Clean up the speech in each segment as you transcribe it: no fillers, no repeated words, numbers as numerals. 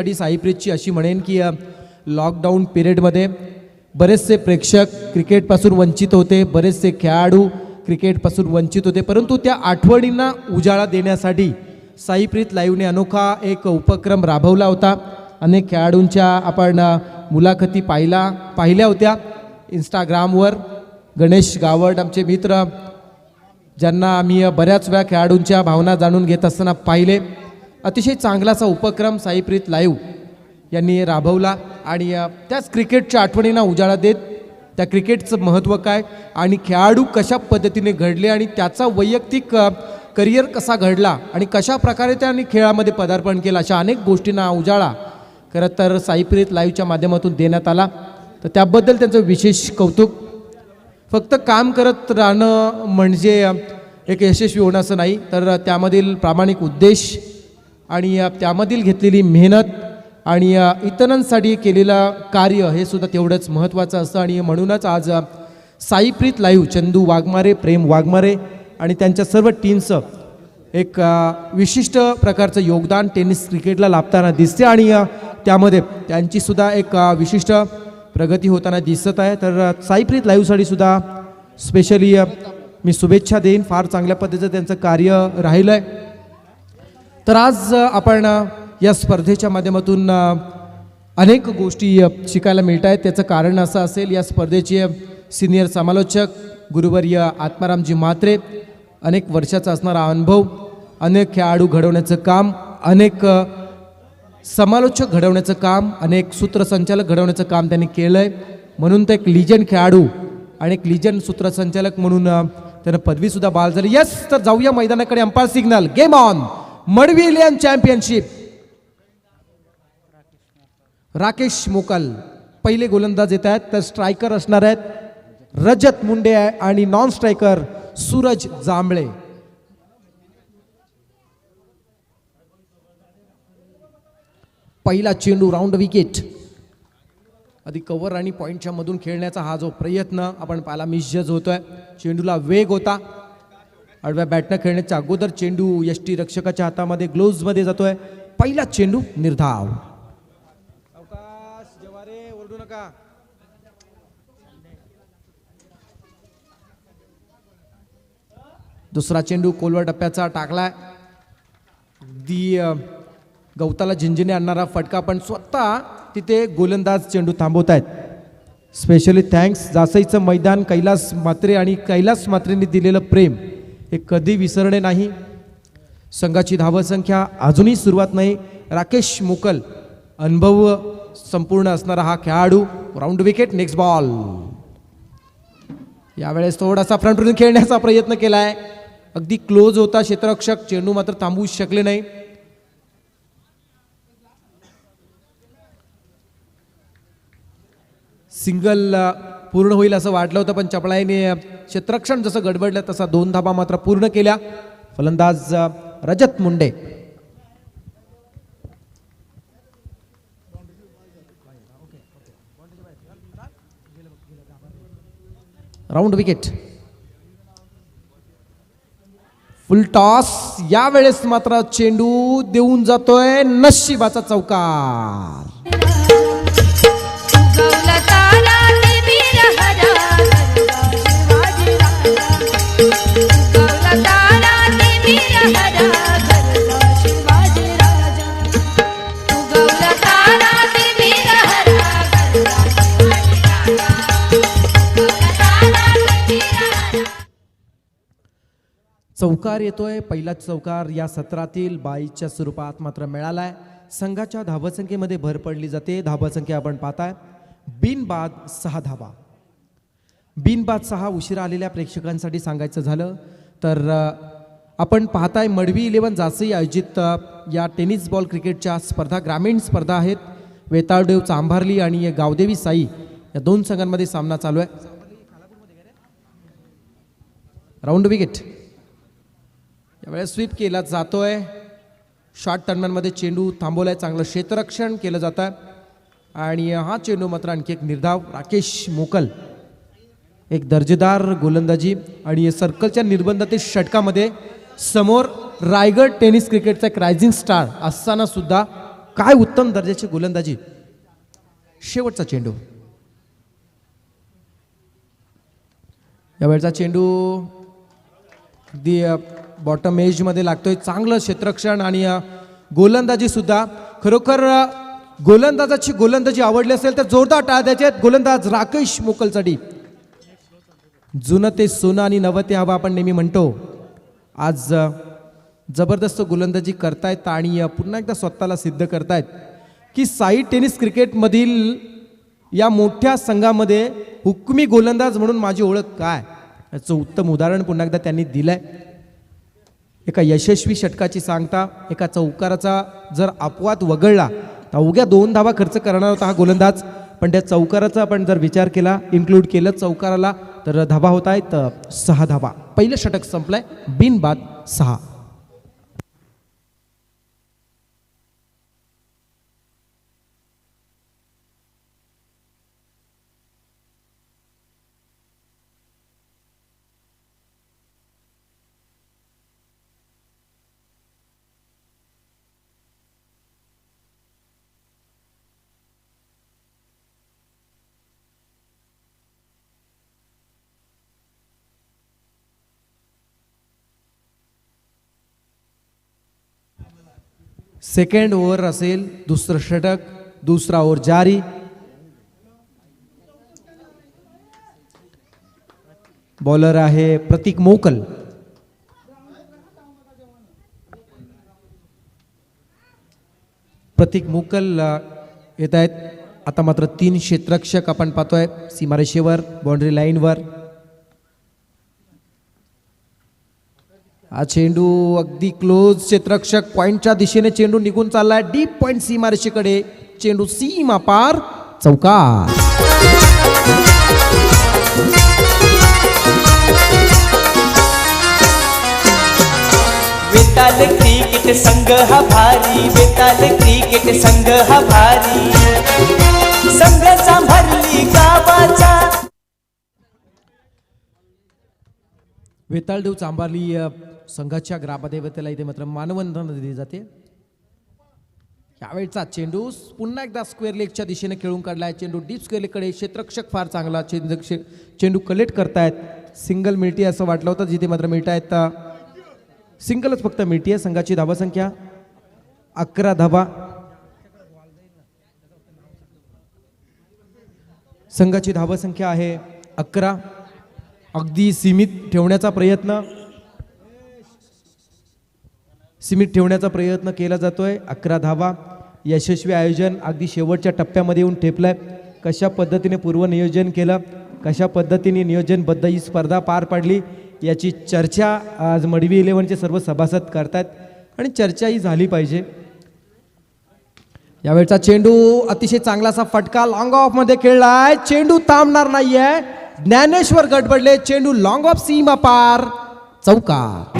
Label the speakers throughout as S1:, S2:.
S1: साईप्रीतची अशी म्हणेन की लॉकडाऊन पिरियडमध्ये बरेचसे प्रेक्षक क्रिकेटपासून वंचित होते, बरेचसे खेळाडू क्रिकेटपासून वंचित होते, परंतु त्या आठवणींना उजाळा देण्यासाठी साईप्रीत लाईव्हने अनोखा एक उपक्रम राबवला होता. अनेक खेळाडूंच्या आपण मुलाखती पाहिल्या होत्या इंस्टाग्रामवर. गणेश गावड आमचे मित्र, ज्यांना आम्ही बऱ्याच वेळा खेळाडूंच्या भावना जाणून घेत असताना पाहिले. अतिशय चांगलाचा उपक्रम साईप्रीत लाईव्ह यांनी राबवला आणि त्याच क्रिकेटच्या आठवणींना उजाळा देत त्या क्रिकेटचं महत्त्व काय आणि खेळाडू कशा पद्धतीने घडले आणि त्याचा वैयक्तिक करिअर कसा घडला आणि कशा प्रकारे त्यांनी खेळामध्ये पदार्पण केलं, अशा अनेक गोष्टींना उजाळा खरं तर साईप्रीत लाईव्हच्या माध्यमातून देण्यात आला. तर त्याबद्दल त्यांचं विशेष कौतुक. फक्त काम करत राहणं म्हणजे एक यशस्वी होणं असं नाही, तर त्यामधील प्रामाणिक उद्देश आणि त्यामधील घेतलेली मेहनत आणि इतरांसाठी केलेलं कार्य हे सुद्धा तेवढंच महत्त्वाचं असतं. आणि म्हणूनच आज साईप्रीत लाईव्ह, चंदू वाघमारे, प्रेम वाघमारे आणि त्यांच्या सर्व टीमचं एक विशिष्ट प्रकारचं योगदान टेनिस क्रिकेटला लाभताना दिसते आणि त्यामध्ये त्यांचीसुद्धा एक विशिष्ट प्रगती होताना दिसत आहे. तर साईप्रीत लाईव्हसाठी सुद्धा स्पेशली मी शुभेच्छा देईन. फार चांगल्या पद्धतीचं त्यांचं कार्य राहिलं आहे. तर आज आपण या स्पर्धेच्या माध्यमातून अनेक गोष्टी शिकायला मिळत आहेत. त्याचं कारण असं असेल, या स्पर्धेचे सिनियर समालोचक गुरुवर्य आत्मारामजी म्हात्रे, अनेक वर्षाचा असणारा अनुभव, अनेक खेळाडू घडवण्याचं काम, अनेक समालोचक घडवण्याचं काम, अनेक सूत्रसंचालक घडवण्याचं काम त्यांनी केलं आहे. म्हणून ते एक लिजंड खेळाडू आणि एक लिजंड सूत्रसंचालक म्हणून त्यांना पदवीसुद्धा बहाल झाली. यस, तर जाऊया मैदानाकडे. Umpire signal, game on. मडवी इलियन चॅम्पियनशिप. राकेश मोकल पहिले गोलंदाज येत आहेत. तर स्ट्रायकर असणार आहेत रजत मुंडे आणि नॉन स्ट्रायकर सूरज जांभळे. पहिला चेंडू राऊंड विकेट. आधी कव्हर आणि पॉइंटच्या मधून खेळण्याचा हा जो प्रयत्न आपण पाहायला मिसजज होतोय. चेंडूला वेग होता. आडव्या बॅटनं खेळण्याच्या अगोदर चेंडू यष्टी रक्षकाच्या हातामध्ये ग्लोव्ज मध्ये जातोय. पहिला चेंडू निर्धाव. अवकाश जवारे, ओरडू नका. दुसरा चेंडू कोलवर टप्प्याचा टाकलाय. दी गवताला झिंझिने आणणारा फटका, पण स्वतः तिथे गोलंदाज चेंडू थांबवत आहेत. Specially thanks. जासईचं मैदान, कैलास म्हात्रे आणि कैलास म्हात्रेंनी दिलेलं प्रेम हे कधी विसरणे नाही. संघाची धावसंख्या अजूनही सुरुवात नाही. राकेश मोकल अनुभव संपूर्ण असणारा हा खेळाडू. Round wicket. Next ball. यावेळेस थोडासा फ्रंटवरून खेळण्याचा प्रयत्न केलाय. अगदी क्लोज होता क्षेत्ररक्षक, चेंडू मात्र थांबवू शकले नाही. सिंगल पूर्ण होईल असं वाटलं होतं, पण चपळाईने क्षेत्ररक्षण जसं गडबडलं तसा 2 धाबा मात्र पूर्ण केल्या. फलंदाज Rajat Munde. Round wicket. Full toss. यावेळेस मात्र चेंडू देऊन जातोय नशिबाचा चौकार. चौकार येतोय. पहिलाच चौकार या सत्रातील 22च्या स्वरूपात मात्र मिळालाय. संघाच्या धावसंख्येमध्ये भर पडली जाते. धावसंख्या आपण पाहताय बिनबाद 6 धावा. बिनबाद 6. उशिरा आलेल्या प्रेक्षकांसाठी सांगायचं झालं तर आपण पाहताय मडवी इलेव्हन जासई आयोजित या टेनिस बॉल क्रिकेटच्या स्पर्धा ग्रामीण स्पर्धा आहेत. वेताळदेव चांभारली आणि गावदेवी साई या 2 संघांमध्ये सामना चालू आहे. Round wicket. यावेळेस स्वीप केला जातोय. शॉर्ट टर्नमध्ये चेंडू थांबवलाय. चांगलं क्षेत्ररक्षण केलं जातं आणि हा चेंडू मात्र आणखी एक निर्धाव. राकेश मोकल एक दर्जेदार गोलंदाजी आणि सर्कलच्या निर्बंधातील षटकामध्ये समोर रायगड टेनिस क्रिकेटचा एक रायझिंग स्टार असताना सुद्धा काय उत्तम दर्जाची गोलंदाजी. शेवटचा चेंडू. यावेळचा चेंडू अगदी बॉटम एज मध्ये लागतोय. चांगलं क्षेत्ररक्षण आणि गोलंदाजी सुद्धा. खरोखर गोलंदाजाची गोलंदाजी आवडली असेल तर जोरदार टाळ्या द्यायचे. गोलंदाज राकेश मोकलचडी. जुनं ते सोनं आणि नवं ते हवं आपण नेहमी म्हणतो. आज जबरदस्त गोलंदाजी करतायत आणि पुन्हा एकदा स्वतःला सिद्ध करतायत की साई टेनिस क्रिकेटमधील या मोठ्या संघामध्ये हुकमी गोलंदाज म्हणून माझी ओळख काय, याचं उत्तम उदाहरण पुन्हा एकदा त्यांनी दिलंय. एका यशस्वी षटकाची सांगता. एका चौकाराचा जर अपवाद वगळला तर अवघ्या 2 धावा खर्च करणार होता हा गोलंदाज, पण त्या चौकाराचा आपण जर विचार केला, इन्क्लूड केलं चौकाराला, तर धावा होत आहेत 6 धावा. पहिलं षटक संपलंय बिनबाद 6. सेकंड ओव्हर असेल. दुसरं षटक, दुसरा ओव्हर जारी. बॉलर आहे प्रतीक मोकल. प्रतीक मोकल येत आहेत. आता मात्र 3 क्षेत्ररक्षक आपण पाहतोय सीमारेषेवर, बाउंड्री लाईनवर. हा चेंडू अगदी क्लोज. क्षेत्ररक्षक पॉइंटच्या दिशेने चेंडू निघून चाललाय. डीप पॉइंट सीमारेषेकडे. चेंडू सीमा पार. चौकार.
S2: वेताल क्रिकेट संघ हा भारी. वेताल क्रिकेट संघ हा भारी. संघ सांभाळली गावाचा.
S1: वेताळदेव चांभारली संघाच्या ग्रामदेवतेला इथे मात्र मानवंदना दिली जाते. यावेळचा चेंडू पुन्हा एकदा स्क्वेअर लेगच्या दिशेने खेळून काढलाय. चेंडू डीप स्क्वेअर लेगकडे. क्षेत्ररक्षक फार चांगला. चेंडू कलेक्ट करतायत. सिंगल मिळते असं वाटलं होतं, जिथे मात्र मिळतायत सिंगलच फक्त मिळते. संघाची धावसंख्या 11 धावा. संघाची धावसंख्या आहे 11. अगदी सीमित ठेवण्याचा प्रयत्न केला जातोय. 11 धावा. यशस्वी आयोजन अगदी शेवटच्या टप्प्यामध्ये येऊन ठेपलंय. कशा पद्धतीने पूर्वनियोजन केलं, कशा पद्धतीने नियोजनबद्ध ही स्पर्धा पार पाडली, याची चर्चा आज मडवी 11चे सर्व सभासद करतात आणि चर्चाही झाली पाहिजे. यावेळचा चेंडू अतिशय चांगलासा फटका लॉंग ऑफ मध्ये खेळलाय. चेंडू थांबणार नाहीये. ज्ञानेश्वर गडबडले. चेंडू लॉंग ऑफ सीमा पार. चौकार.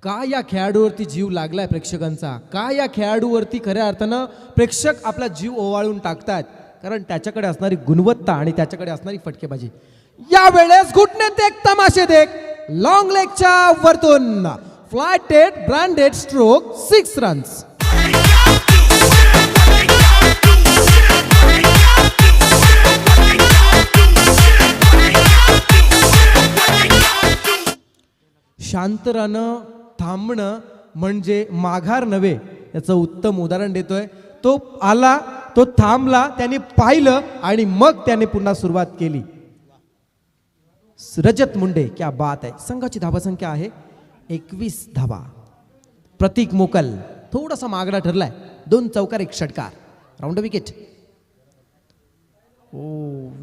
S1: का या खेळाडूवरती जीव लागलाय प्रेक्षकांचा. का या खेळाडूवरती खऱ्या अर्थानं प्रेक्षक आपला जीव ओवाळून टाकतात, कारण त्याच्याकडे असणारी गुणवत्ता आणि त्याच्याकडे असणारी फटकेबाजी. यावेळेस घुटण्यात एक तमाशे देख. लॉंग लेगच्या वरतून फ्लायटेड ब्रँडेड स्ट्रोक 6 रन्स. शांत राहणं, थांबणं म्हणजे माघार नव्हे, याचं उत्तम उदाहरण देतोय. तो आला, तो थांबला, त्याने पाहिलं आणि मग त्याने पुन्हा सुरुवात केली. रजत मुंडे, क्या बात आहे. संघाची धावसंख्या आहे 21 धावा. प्रतीक मोकल थोडासा मागडा ठरलाय. 2 चौकार 1 षटकार. Round wicket.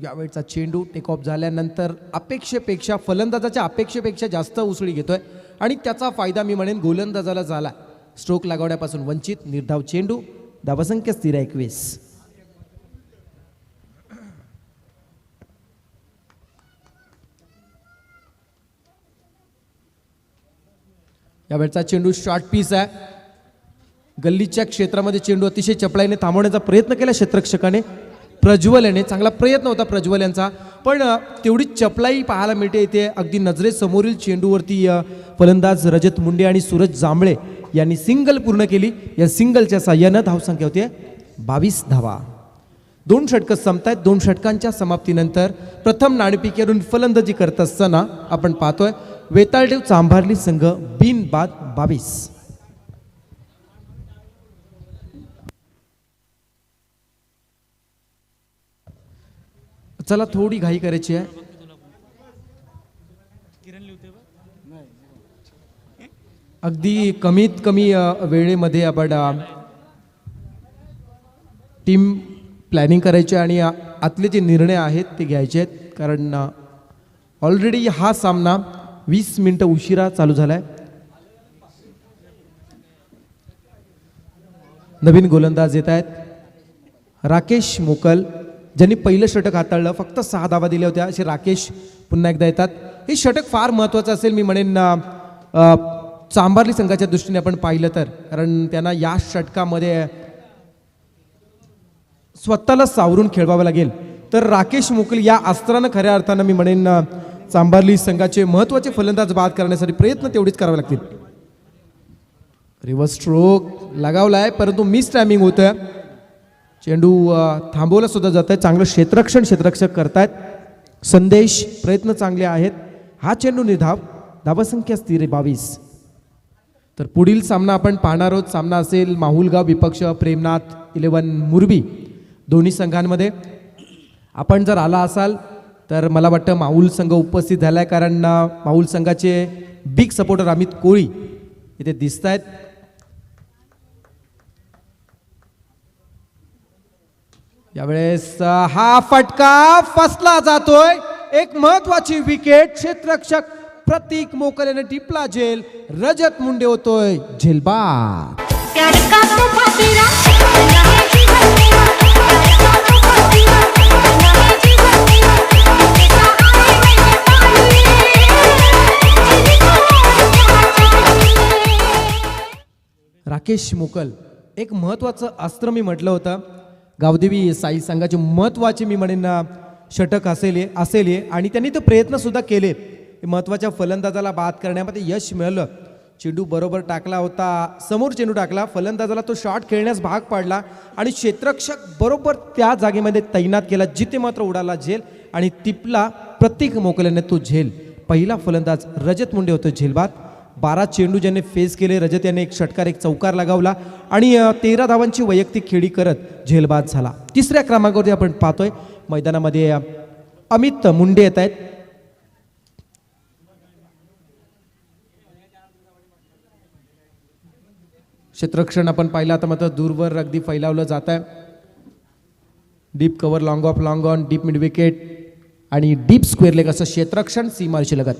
S1: यावेळचा चेंडू टेक ऑफ झाल्यानंतर अपेक्षेपेक्षा, फलंदाजाच्या अपेक्षेपेक्षा जास्त उसळी घेतोय आणि त्याचा फायदा मी म्हणेन गोलंदाजाला झाला. स्ट्रोक लागवण्यापासून वंचित. निर्धाव चेंडू. धावसंख्या स्थिर 21. यावेळचा चेंडू शॉर्ट पीस आहे. गल्लीच्या क्षेत्रामध्ये चेंडू अतिशय चपळाईने थांबवण्याचा प्रयत्न केला क्षेत्ररक्षकाने. प्रज्वल याने चांगला प्रयत्न होता प्रज्वल यांचा, पण तेवढी चपलाई पाहायला मिळते इथे. अगदी नजरेसमोरील चेंडूवरती फलंदाज रजत मुंडे आणि सूरज जांभळे यांनी सिंगल पूर्ण केली. या सिंगलच्या साह्यानं धावसंख्या होते 22 धावा. 2 षटकं संपतायत. 2 षटकांच्या समाप्तीनंतर प्रथम नाणेफेकीवरून फलंदाजी करत असताना आपण पाहतोय वेताळदेव चांभारली संघ बिनबाद 22. चला थोडी घाई करायची आहे. अगदी कमीत कमी वेळेमध्ये आपण टीम प्लॅनिंग करायची आणि आतले जे निर्णय आहेत ते घ्यायचे आहेत, कारण ऑलरेडी हा सामना 20 मिनिटं उशिरा चालू झालाय. नवीन गोलंदाज येत आहेत. राकेश मोकल ज्यांनी पहिलं षटक हाताळलं, फक्त 6 धावा दिल्या होत्या, असे राकेश पुन्हा एकदा येतात. हे षटक फार महत्त्वाचं असेल मी म्हणेन चांभारली संघाच्या दृष्टीने आपण पाहिलं तर, कारण त्यांना या षटकामध्ये स्वतःला सावरून खेळवावं लागेल. तर राकेश मोकल या अस्त्रानं खऱ्या अर्थानं मी म्हणेन चांभारली संघाचे महत्त्वाचे फलंदाज बाद करण्यासाठी प्रयत्न तेवढेच करावे लागतील. रिव्हर्स स्ट्रोक लगावलाय, परंतु मिस टायमिंग होतंय. चेंडू थांबवला सुद्धा जात आहे. चांगलं क्षेत्ररक्षक करतायत. संदेश प्रयत्न चांगले आहेत. हा चेंडू निर्धाव. धावसंख्या स्थिर आहे 22. तर पुढील सामना आपण पाहणार आहोत. सामना असेल माहुलगाव विपक्ष प्रेमनाथ 11 मुरबी दोन्ही संघांमध्ये. आपण जर आला असाल तर मला वाटतं माहुल संघ उपस्थित झाला आहे, कारण माहुल संघाचे बिग सपोर्टर अमित कोळी इथे दिसत आहेत. यावेळेस हा फटका फसला जातोय. एक महत्वाची विकेट. क्षेत्ररक्षक प्रतीक मोकल याने टिपला झेल. रजत मुंडे होतोय झेलबाद. राकेश मोकल एक महत्वाचं अस्त्र मी म्हटलं होतं. गावदेवी साई संघाचे महत्वाचे मी म्हणेन षटक असेल आणि त्यांनी ते प्रयत्न सुद्धा केले. महत्वाच्या फलंदाजाला बाद करण्यामध्ये यश मिळालं. चेंडू बरोबर टाकला होता, समोर चेंडू टाकला, फलंदाजाला तो शॉट खेळण्यास भाग पाडला आणि क्षेत्ररक्षक बरोबर त्या जागेमध्ये तैनात केला जिथे मात्र उडाला झेल आणि टिपला प्रतीक मोकल याने तो झेल. पहिला फलंदाज रजत मुंडे होतो झेलबाद. 12 चेंडू ज्याने फेस केले. रजत याने एक षटकार एक चौकार लगावला आणि 13 धावांची वैयक्तिक खेळी करत झेलबाद झाला. तिसऱ्या क्रमांकावरती आपण पाहतोय मैदानामध्ये अमित मुंडे येत आहेत. क्षेत्ररक्षण आपण पाहिलं आता मात्र दूरवर अगदी फैलावलं जात आहे. Deep cover, long of long on, deep mid wicket आणि डीप स्क्वेअर लेग असं क्षेत्ररक्षण सीमारेषे लगत.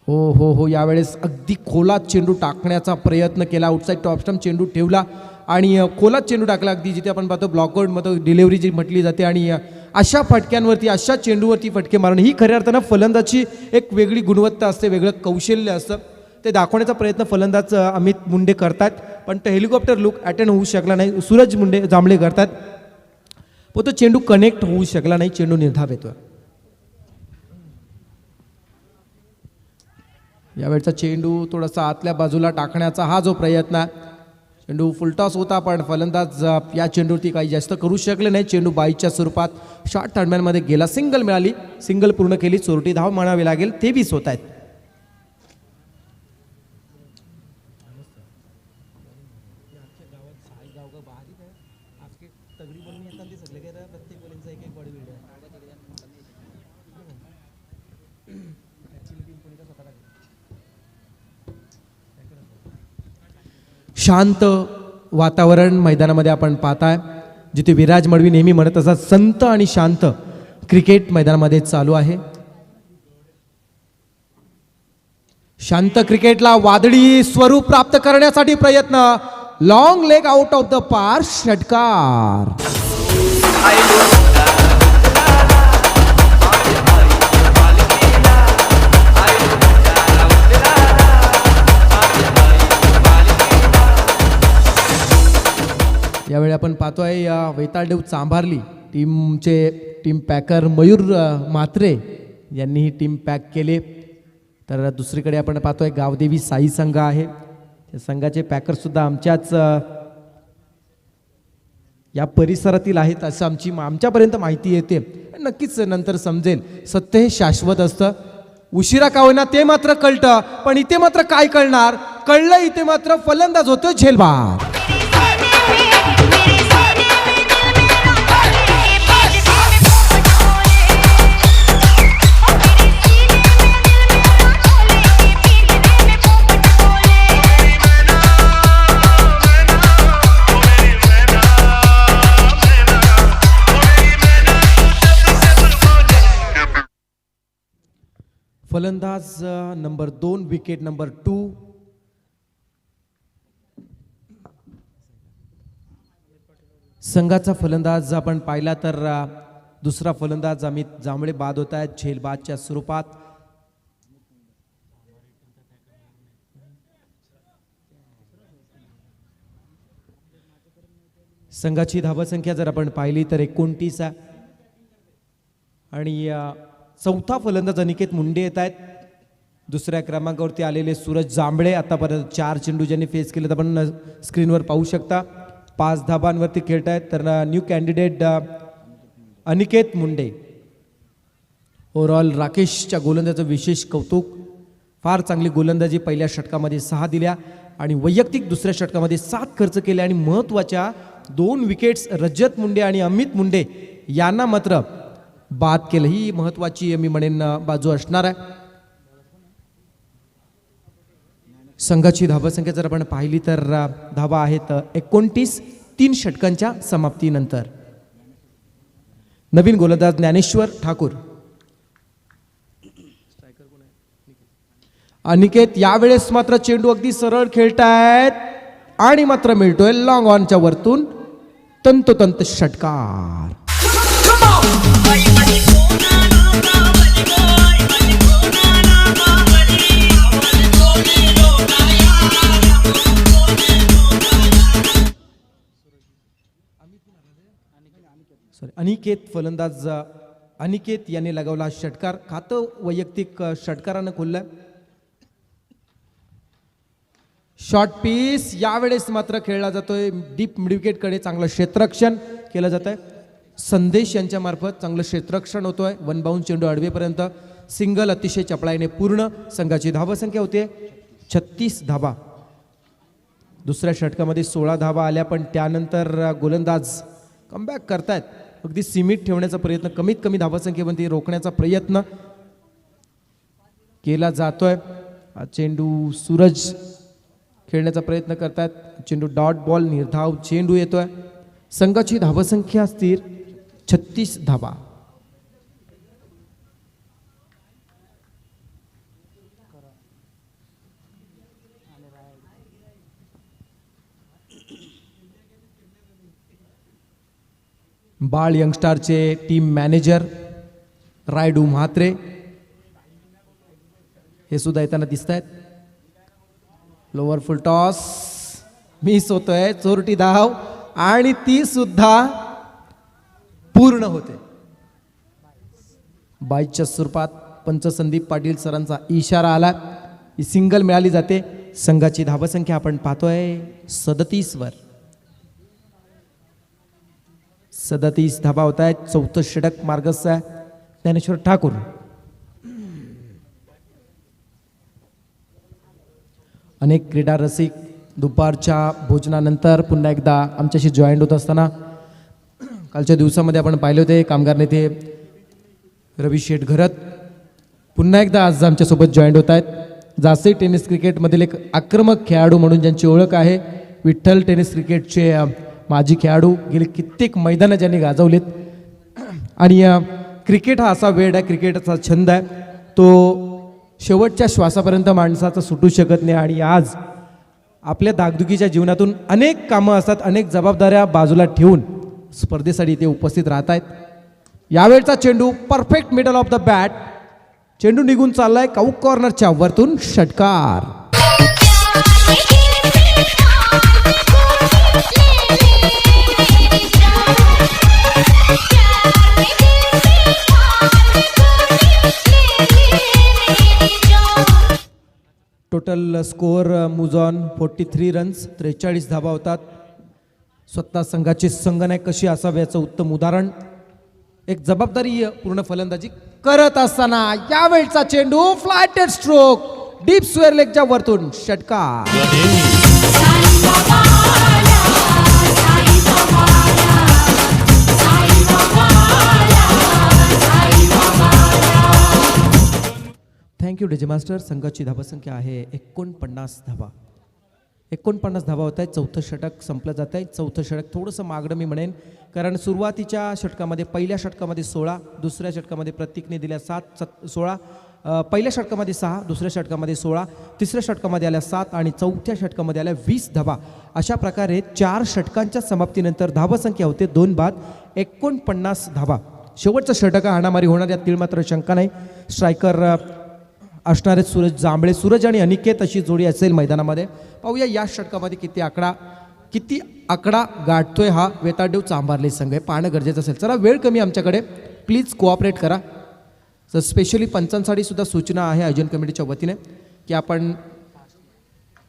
S1: हो यावेळेस अगदी खोलात चेंडू टाकण्याचा प्रयत्न केला. आउटसाईड टॉप स्टंप चेंडू ठेवला आणि खोलात चेंडू टाकला. अगदी जिथे आपण पाहतो ब्लॉकआउटमध्ये डिलिव्हरी जी म्हटली जाते आणि अशा फटक्यांवरती, अशा चेंडूवरती फटके मारणं ही खऱ्या अर्थानं फलंदाजी एक वेगळी गुणवत्ता असते, वेगळं कौशल्य असतं. ते दाखवण्याचा प्रयत्न फलंदाज अमित मुंडे करतात, पण तो हेलिकॉप्टर लुक अटेंड होऊ शकला नाही. सूरज मुंडे जांभळे करतात, पण तो चेंडू कनेक्ट होऊ शकला नाही. चेंडू निर्धाव येतोय. यावेळचा चेंडू थोडासा आतल्या बाजूला टाकण्याचा हा जो प्रयत्न आहे, चेंडू फुलटॉस होता, पण फलंदाज या चेंडूवरती काही जास्त करू शकले नाही. चेंडू बाईच्या स्वरूपात शॉर्ट थर्डमॅनमध्ये गेला. सिंगल मिळाली, सिंगल पूर्ण केली. चोरटी धाव म्हणावी लागेल. 23 होत आहेत. शांत वातावरण मैदानामध्ये आपण पाहताय, जिथे विराज मडवी नेहमी म्हणत असतात संत आणि शांत क्रिकेट मैदानामध्ये चालू आहे. शांत क्रिकेटला वादळी स्वरूप प्राप्त करण्यासाठी प्रयत्न. Long leg out of the पार, षटकार. यावेळी आपण पाहतोय वेताळदेव चांभारली टीम पॅकर मयूर म्हात्रे यांनी ही टीम पॅक केले. तर दुसरीकडे आपण पाहतोय गावदेवी साई संघ आहे. त्या संघाचे पॅकर सुद्धा आमच्याच या परिसरातील आहेत असं आमच्यापर्यंत माहिती येते. नक्कीच नंतर समजेल. सत्य हे शाश्वत असतं. उशिरा का होईना ते मात्र कळतं. पण इथे मात्र काय कळणार? कळलं इथे मात्र फलंदाज होतोय झेलबाद. फलंदाज नंबर 2 विकेट नंबर 2. संघाचा फलंदाज आपण पाहिला तर दुसरा फलंदाज अमित जांभळे बाद होत आहेत झेलबादच्या स्वरूपात. संघाची धावसंख्या जर आपण पाहिली तर 29 आहे. आणि चौथा फलंदाज अनिकेत मुंडे येत आहेत. दुसऱ्या क्रमांकावरती आलेले सूरज जांभळे आतापर्यंत 4 चेंडू ज्यांनी फेस केले तर आपण स्क्रीनवर पाहू शकता. 5 धाबांवरती खेळत आहेत. तर new candidate Aniket Munde. Overall राकेशच्या गोलंदाजाचं विशेष कौतुक. फार चांगली गोलंदाजी. पहिल्या षटकामध्ये 6 दिल्या आणि वैयक्तिक दुसऱ्या षटकामध्ये 7 खर्च केले आणि महत्त्वाच्या 2 विकेट्स रजत मुंडे आणि अमित मुंडे यांना मात्र बाद केलं. ही महत्वाची मी म्हणेन बाजू असणार आहे. संघाची धावसंख्या जर आपण पाहिली तर धावा आहेत 29 3 षटकांच्या समाप्तीनंतर. नवीन गोलंदाज ज्ञानेश्वर ठाकूर. अनिकेत यावेळेस मात्र चेंडू अगदी सरळ खेळतायत आणि मात्र मिळतोय लॉंग ऑनच्या वरतून तंतोतंत षटकार. अनिकेत फलंदाज अनिकेत यांनी लगावला षटकार. खातं वैयक्तिक षटकारानं खोललं. शॉर्ट पीस यावेळेस मात्र खेळला जातोय डीप मिडविकेटकडे. चांगलं क्षेत्ररक्षण केलं जात आहे. संदेश यांच्या मार्फत चांगलं क्षेत्ररक्षण होतोय. 1 बाउंड चेंडू अडवेपर्यंत सिंगल अतिशय चपळाईने पूर्ण. संघाची धावसंख्या होते 36 धाबा. दुसऱ्या षटकामध्ये 16 धाबा आल्या पण त्यानंतर गोलंदाज कमबॅक करतायत. अगदी सीमित ठेवण्याचा प्रयत्न, कमीत कमी धावसंख्येमध्ये रोखण्याचा प्रयत्न केला जातोय. चेंडू सूरज खेळण्याचा प्रयत्न करतायत. चेंडू डॉट बॉल निर्धाव चेंडू येतोय. संघाची धावसंख्या स्थिर 36 धाबा. बाळ यंगस्टारचे टीम मॅनेजर रायडू म्हात्रे हे सुद्धा येताना दिसत आहेत. लोअर फुल टॉस मिस होतोय. चोरटी धाव आणि ती सुद्धा पूर्ण होते. 22च्या स्वरूपात पंच संदीप पाटील सरांचा इशारा आला. ही सिंगल मिळाली जाते. संघाची धावसंख्या आपण पाहतोय 37 वर. 37 धाबा होत आहेत. 4थं षटक मार्गस्थ आहे ज्ञानेश्वर ठाकूर. अनेक क्रीडा रसिक दुपारच्या भोजनानंतर पुन्हा एकदा आमच्याशी जॉईंट होत असताना कालच्या दिवसामध्ये आपण पाहिले होते कामगार नेते रवी शेठ घरत पुन्हा एकदा आज आमच्यासोबत जॉईंट होत आहेत. जासे टेनिस क्रिकेटमधील एक आक्रमक खेळाडू म्हणून ज्यांची ओळख आहे. विठ्ठल टेनिस क्रिकेटचे माजी खेळाडू. गेले कित्येक मैदानं ज्यांनी गाजवलेत. आणि क्रिकेट हा असा वेळ आहे, क्रिकेटचा छंद आहे, तो शेवटच्या श्वासापर्यंत माणसाचा सुटू शकत नाही. आणि आज आपल्या धाकधुकीच्या जीवनातून अनेक कामं असतात, अनेक जबाबदाऱ्या बाजूला ठेवून स्पर्धेसाठी ते उपस्थित राहत आहेत. यावेळचा चेंडू perfect middle of the bat. चेंडू निघून चाललाय काऊक कॉर्नरच्या वरतून षटकार. Total score moves on 43 runs, 43 धावा होतात. स्वतः संघाची संघनायक कशी असावी याचं उत्तम उदाहरण. एक जबाबदारी पूर्ण फलंदाजी करत असताना यावेळचा चेंडू फ्लॅटेड स्ट्रोक डीप स्क्वेअर लेगच्या वरतून षटकार. Thank you DJ master. संघाची धावसंख्या आहे 49 धावा. 49 धावा होत आहेत. चौथं षटक संपलं जात आहे. चौथं षटक थोडंसं मागणं मी म्हणेन, कारण सुरुवातीच्या षटकामध्ये पहिल्या षटकामध्ये 16, दुसऱ्या षटकामध्ये प्रत्येकने दिल्या 16, पहिल्या षटकामध्ये 6, दुसऱ्या षटकामध्ये 16, तिसऱ्या षटकामध्ये आल्या 7 आणि चौथ्या षटकामध्ये आल्या 20 धावा. अशा प्रकारे 4 षटकांच्या समाप्तीनंतर धावसंख्या होते 2 बाद 49 धावा. शेवटचं षटक हाणामारी होणार यात तीळ मात्र शंका नाही. स्ट्रायकर असणारे सूरज जांभळे, सूरज आणि अनिकेत अशी जोडी असेल मैदानामध्ये. पाहूया या षटकामध्ये किती आकडा गाठतोय हा वेताळदेव चांभारले संघ. पाहणं गरजेचं असेल. चला वेळ कमी आमच्याकडे, प्लीज कोऑपरेट करा. तर स्पेशली पंचांसाठी सुद्धा सूचना आहे आयोजन कमिटीच्या वतीने की आपण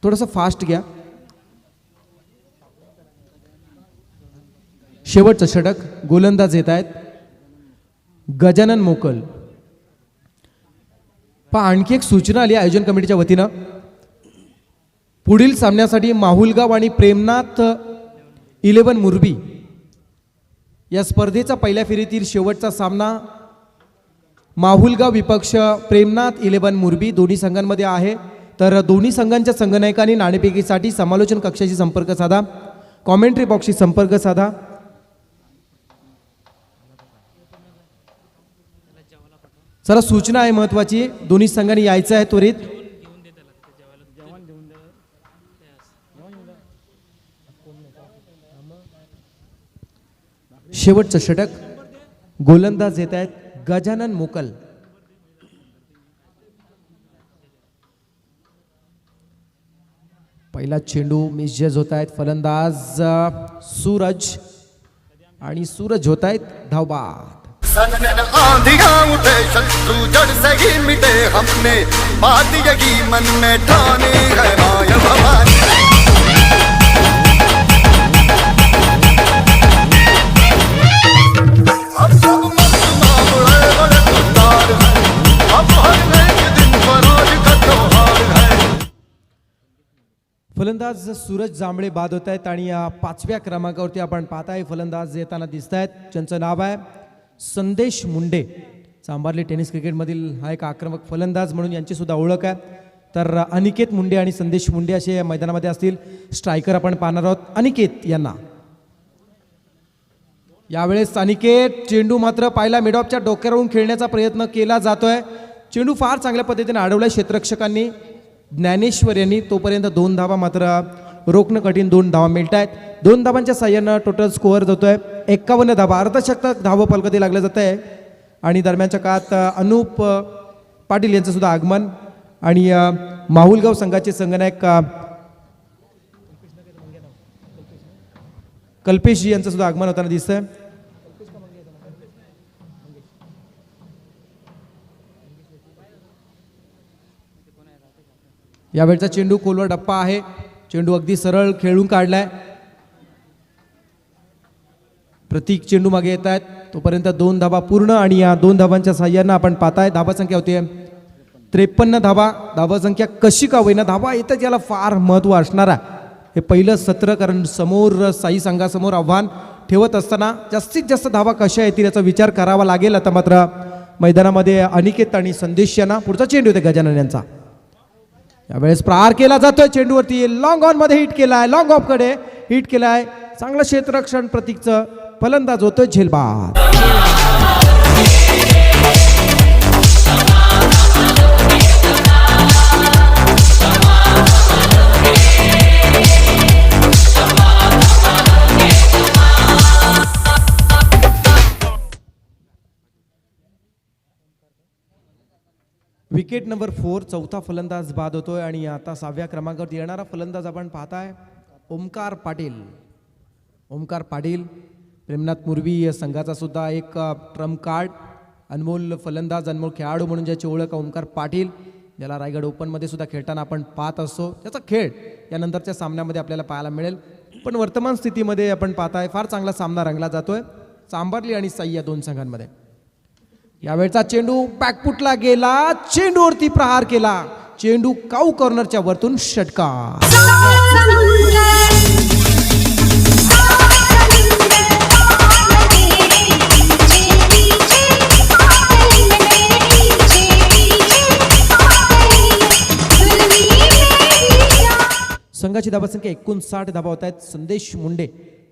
S1: थोडंसं फास्ट घ्या. शेवटचं षटक गोलंदाज येत आहेत गजानन मोकल. आणखी एक सूचना आली आयोजन कमिटीच्या वतीनं. पुढील सामन्यासाठी माहुलगाव आणि प्रेमनाथ 11 मुरबी या स्पर्धेचा पहिल्या फेरीतील शेवटचा सामना माहुलगाव विपक्ष प्रेमनाथ 11 मुरबी दोन्ही संघांमध्ये आहे. तर दोन्ही संघांच्या संघनायकांनी नाणेफेकीसाठी समालोचन कक्षाशी संपर्क साधा, कॉमेंट्री बॉक्सशी संपर्क साधा. चला सूचना आहे महत्वाची, दोन्ही संघांनी यायचं आहे त्वरित. शेवटचं षटक गोलंदाज येत आहेत गजानन मोकल. पहिला चेंडू मिसजज होत आहेत फलंदाज सूरज आणि सूरज होत आहेत धावबाद.
S3: आंधियां उठे शत्रु जड़ से ही मिटे हमने बात यही मन में ठाने है माया भवानी. अब सब मस्त बड़े बड़े खुदार हैं, अब हर एक दिन फराज का त्योहार है.
S1: फलंदाज सूरज जांभळे बाद होत आहेत आणि 5व्या क्रमांकावरती आपण पाहताय फलंदाज येताना दिसत आहेत. ज्यांचं नाव आहे संदेश मुंडे. चांभारली टेनिस क्रिकेटमधील हा एक आक्रमक फलंदाज म्हणून यांची सुद्धा ओळख आहे. तर अनिकेत मुंडे आणि संदेश मुंडे असे या मैदानामध्ये असतील. स्ट्रायकर आपण पाहणार आहोत अनिकेत यांना. यावेळेस अनिकेत चेंडू मात्र पाहिला मिडऑफच्या डोक्यावरून खेळण्याचा प्रयत्न केला जातोय. चेंडू फार चांगल्या पद्धतीने अडवलाय क्षेत्ररक्षकांनी, ज्ञानेश्वर यांनी. तोपर्यंत 2 धावा मात्र रोखणं कठीण. 2 धावा मिळत आहेत. 2 धावांच्या साह्यानं टोटल स्कोअर जातोय 51 धावा. अर्धशतक धाव फलकती लागलं जात आहे. आणि दरम्यानच्या काळात अनूप पाटील यांचं सुद्धा आगमन आणि माहुलगाव संघाचे संघनायक कल्पेशजी यांचं सुद्धा आगमन होताना दिसतंय. यावेळचा चेंडू खोलवर डप्पा आहे. चेंडू अगदी सरळ खेळून काढलाय. प्रतीक चेंडू मागे येत आहेत. तोपर्यंत 2 धावा पूर्ण आणि या 2 धावांच्या साह्यानं आपण पाहताय धावा संख्या होते 53 धावा. धावा संख्या कशी का होईना धावा येतात याला फार महत्त्व असणार आहे. हे पहिलं सत्र, कारण समोर साई संघासमोर आव्हान ठेवत असताना जास्तीत जास्त धावा कशा येतील याचा विचार करावा लागेल. आता मात्र मैदानामध्ये अनिकेत आणि संदेश यांना. पुढचा चेंडू होते गजानन यांचा. यावेळेस प्रहार केला जातोय चेंडूवरती. लॉंग ऑन मध्ये हिट केलाय, लॉंग ऑफ कडे हिट केलाय. चांगलं क्षेत्ररक्षण प्रतीकचं. फलंदाज होतोय झेलबाद. Wicket number 4. चौथा फलंदाज बाद होतोय आणि आता 6व्या क्रमांकावर येणारा फलंदाज आपण पाहताय ओमकार पाटील. ओमकार पाटील प्रेमनाथ मुरबी संघाचा सुद्धा एक ट्रम्प कार्ड, अनमोल फलंदाज, अनमोल खेळाडू म्हणून ज्याची ओळख ओमकार पाटील. ज्याला रायगड ओपनमध्ये सुद्धा खेळताना आपण पाहत असतो, त्याचा खेळ यानंतरच्या सामन्यामध्ये आपल्याला पाहायला मिळेल. पण वर्तमान स्थितीमध्ये आपण पाहताय फार चांगला सामना रंगला जातोय चांभारली आणि साई या दोन संघांमध्ये. यावेळचा चेंडू बॅकफुटला गेला, चेंडूवरती प्रहार केला, चेंडू काऊ कॉर्नरच्या वरतून षटकार. संघाची धावसंख्या 59 धावा होत आहेत. संदेश मुंडे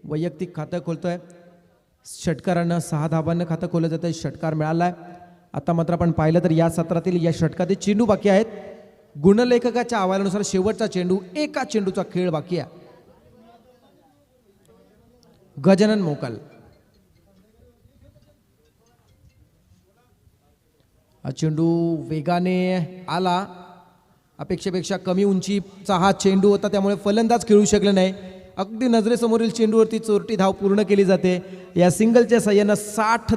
S1: वैयक्तिक खातं खोलतोय. षटकारानं 6 धावांना खातं खोललं जातं. षटकार मिळालाय. आता मात्र आपण पाहिलं तर या सत्रातील या षटकातील चेंडू बाकी आहेत. गुणलेखकाच्या अहवालानुसार शेवटचा चेंडू, एका चेंडूचा खेळ बाकी आहे. गजानन मोकल हा चेंडू वेगाने आला. अपेक्षेपेक्षा कमी उंचीचा हा चेंडू होता, त्यामुळे फलंदाज खेळू शकले नाही. अगदी नजरेसमोरील चेंडूवरती चोरटी धाव पूर्ण केली जाते. या सिंगलच्या साह्यानं 60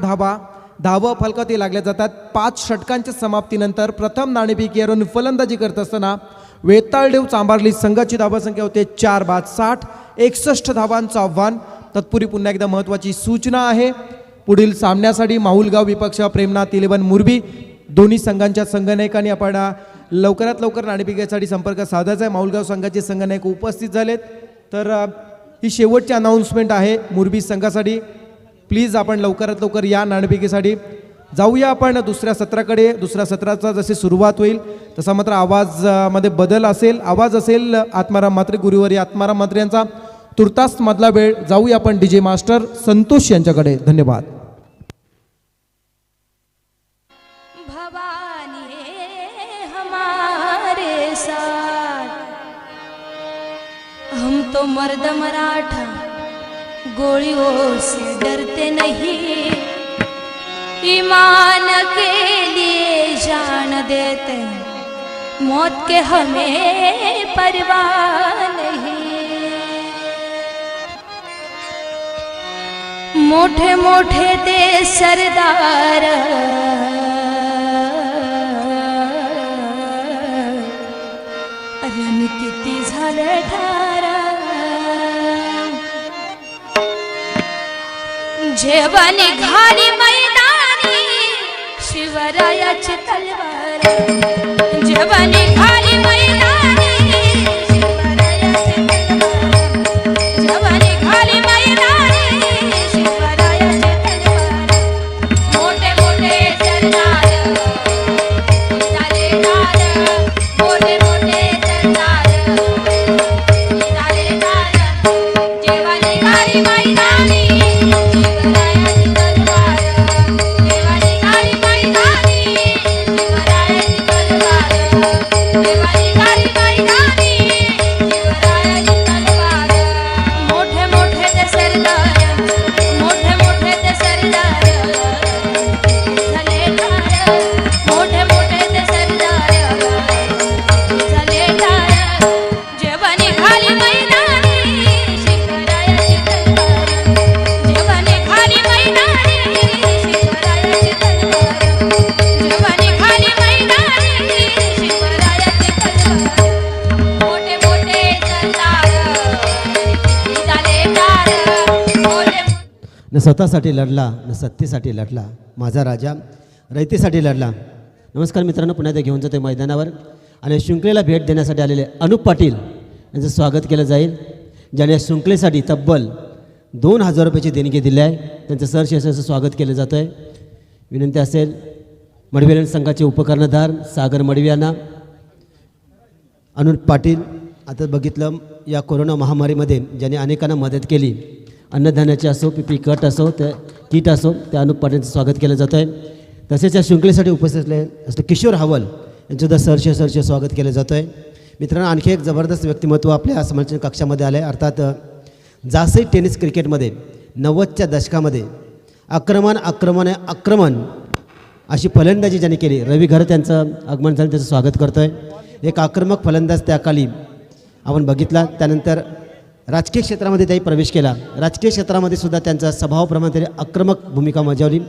S1: धावा फलकावती लागल्या जातात. 5 षटकांच्या समाप्तीनंतर प्रथम नाणेफेक करून फलंदाजी करत असताना वेताळदेव चांभारली संघाची धावसंख्या होते 4 बाद 60. 61 धावांचं आव्हान. तत्पूर्वी पुन्हा एकदा महत्त्वाची सूचना आहे. पुढील सामन्यासाठी माहुलगाव विपक्ष प्रेमनाथ 11 मुरबी दोन्ही संघांच्या संघनायकांनी आपण लवकरात लवकर नाणेफेकीसाठी संपर्क साधायचा आहे. माहुलगाव संघाचे संघनायक उपस्थित झालेत. तर ही शेवटची अनाऊन्समेंट आहे मुरबी संघासाठी. प्लीज आपण लवकरात लवकर या नाणेफेकीसाठी. जाऊया आपण दुसऱ्या सत्राकडे. दुसऱ्या सत्राचा जशी सुरुवात होईल तसा मात्र आवाजमध्ये बदल असेल. आवाज असेल आत्माराम म्हात्रे, गुरुवारी आत्माराम म्हात्रे यांचा तुर्तास मधला वेळ. जाऊया आपण DJ मास्टर संतोष यांच्याकडे. धन्यवाद.
S4: हम तो मर्द मराठा गोलियों से डरते नहीं, ईमान के लिए जान देते, मौत के हमें परवाह नहीं। मोठे मोठे ते सरदार रण किती झालं ठार, जेव्हा निघाली मैदानी शिवरायाची तलवार, जेव्हा निघाली मैदानी शिवरायाची तलवार, जेव्हा निघाली मैदानी शिवरायाची तलवार, मोठे मोठे सरदार झाले ठार, मोठे मोठे सरदार झाले ठार, जेव्हा निघाली मैदानी
S5: न स्वतःसाठी लढला न सत्तेसाठी लढला, माझा राजा रयतेसाठी लढला. नमस्कार मित्रांनो, पुन्हा एकदा घेऊन जातो मैदानावर आणि शृंखलेला भेट देण्यासाठी आलेले अनुप पाटील यांचं स्वागत केलं जाईल, ज्याने या शृंखलेसाठी तब्बल 2000 रुपयाची देणगी दिली आहे. त्यांचं सहर्ष स्वागत केलं जातं आहे. विनंती असेल मडविलन संघाचे उपकर्णधार सागर मडवी यांना. अनुप पाटील, आता बघितलं या कोरोना महामारीमध्ये ज्याने अनेकांना मदत केली, अन्नधान्याचे असो, PP कट असो, त्या किट असो, त्या अनुप पाटीलचं स्वागत केलं जातं आहे. तसेच या शृंखलेसाठी उपस्थित असले किशोर हावल यांचंसुद्धा सहर्ष स्वागत केलं जातं आहे. मित्रांनो, आणखी एक जबरदस्त व्यक्तिमत्व आपल्या समालोचन कक्षामध्ये आलं आहे. अर्थात जासई टेनिस क्रिकेटमध्ये 90च्या दशकामध्ये आक्रमण अशी फलंदाजी ज्यांनी केली, रवी घरत यांचं आगमन झालं, त्याचं स्वागत करतो आहे. एक आक्रमक फलंदाज त्याकाली आपण बघितला. त्यानंतर राजकीय क्षेत्रामध्ये त्याही प्रवेश केला. राजकीय क्षेत्रामध्ये सुद्धा त्यांचा स्वभावाप्रमाणे त्यांनी आक्रमक भूमिका बजावली.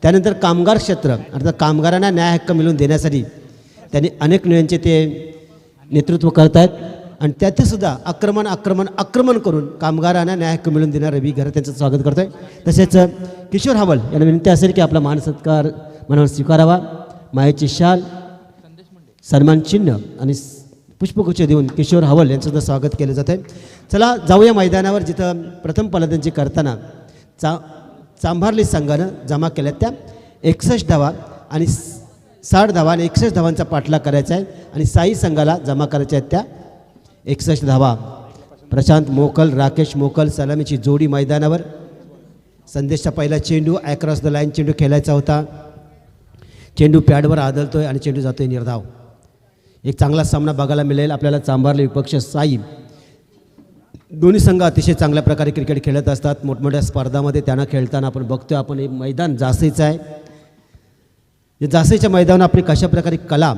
S5: त्यानंतर कामगार क्षेत्र, अर्थात कामगारांना न्याय हक्क मिळवून देण्यासाठी त्यांनी अनेक निर्णयांचे ते नेतृत्व करत आहेत आणि त्यातसुद्धा आक्रमण करून कामगारांना न्याय हक्क मिळवून देणार रवी घर त्यांचं स्वागत करतो आहे. तसेच किशोर हावल यांना विनंती असेल की आपला मान सत्कार मनावर स्वीकारावा. मायेची शाल, सन्मान चिन्ह आणि पुष्पगुच्छ देऊन किशोर हावल यांचं स्वागत केलं जातं आहे. चला जाऊया मैदानावर, जिथं प्रथम फलंदाजी करताना चांभारली संघानं जमा केल्या त्या 61 धावा आणि 60 धावा आणि 61 धावांचा पाठलाग करायचा आहे आणि साई संघाला जमा करायच्या आहेत त्या 61 धावा. प्रशांत मोकल, राकेश मोकल सलामीची जोडी मैदानावर. संदेशचा पहिला चेंडू अक्रॉस द लाईन चेंडू खेळायचा होता. चेंडू पॅडवर आदळतोय आणि चेंडू जातोय निर्धाव. एक चांगला सामना बघायला मिळेल आपल्याला. चांभारली विपक्ष साई, दोन्ही संघ अतिशय चांगल्या प्रकारे क्रिकेट खेळत असतात. मोठमोठ्या स्पर्धामध्ये त्यांना खेळताना आपण बघतोय. आपण हे मैदान जासईचं आहे. या जासईच्या मैदानावर आपली कशाप्रकारे कला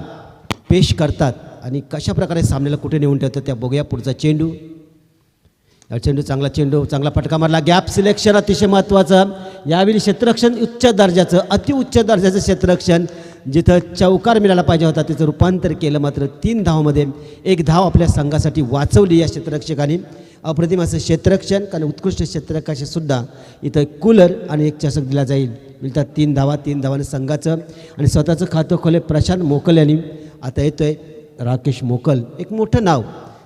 S5: पेश करतात आणि कशाप्रकारे सामन्याला कुठे नेऊन ठेवतात त्या बघूया. पुढचा चेंडू, चेंडू चांगला फटका मारला. गॅप सिलेक्शन अतिशय महत्त्वाचं. यावेळी क्षेत्ररक्षण उच्च दर्जाचं, अतिउच्च दर्जाचं क्षेत्ररक्षण. जिथं चौकार मिळाला पाहिजे होता त्याचं रूपांतर केलं. मात्र 3 धावामध्ये 1 धाव आपल्या संघासाठी वाचवली या क्षेत्ररक्षकांनी. अप्रतिम असं क्षेत्ररक्षण, कारण उत्कृष्ट क्षेत्ररक्षकाशीसुद्धा इथं कूलर आणि 1 चषक दिला जाईल. मिळतात 3 धावा. 3 धावाने संघाचं आणि स्वतःचं खातं खोले प्रशांत मोकल यांनी. आता येतोय राकेश मोकल, एक मोठं नाव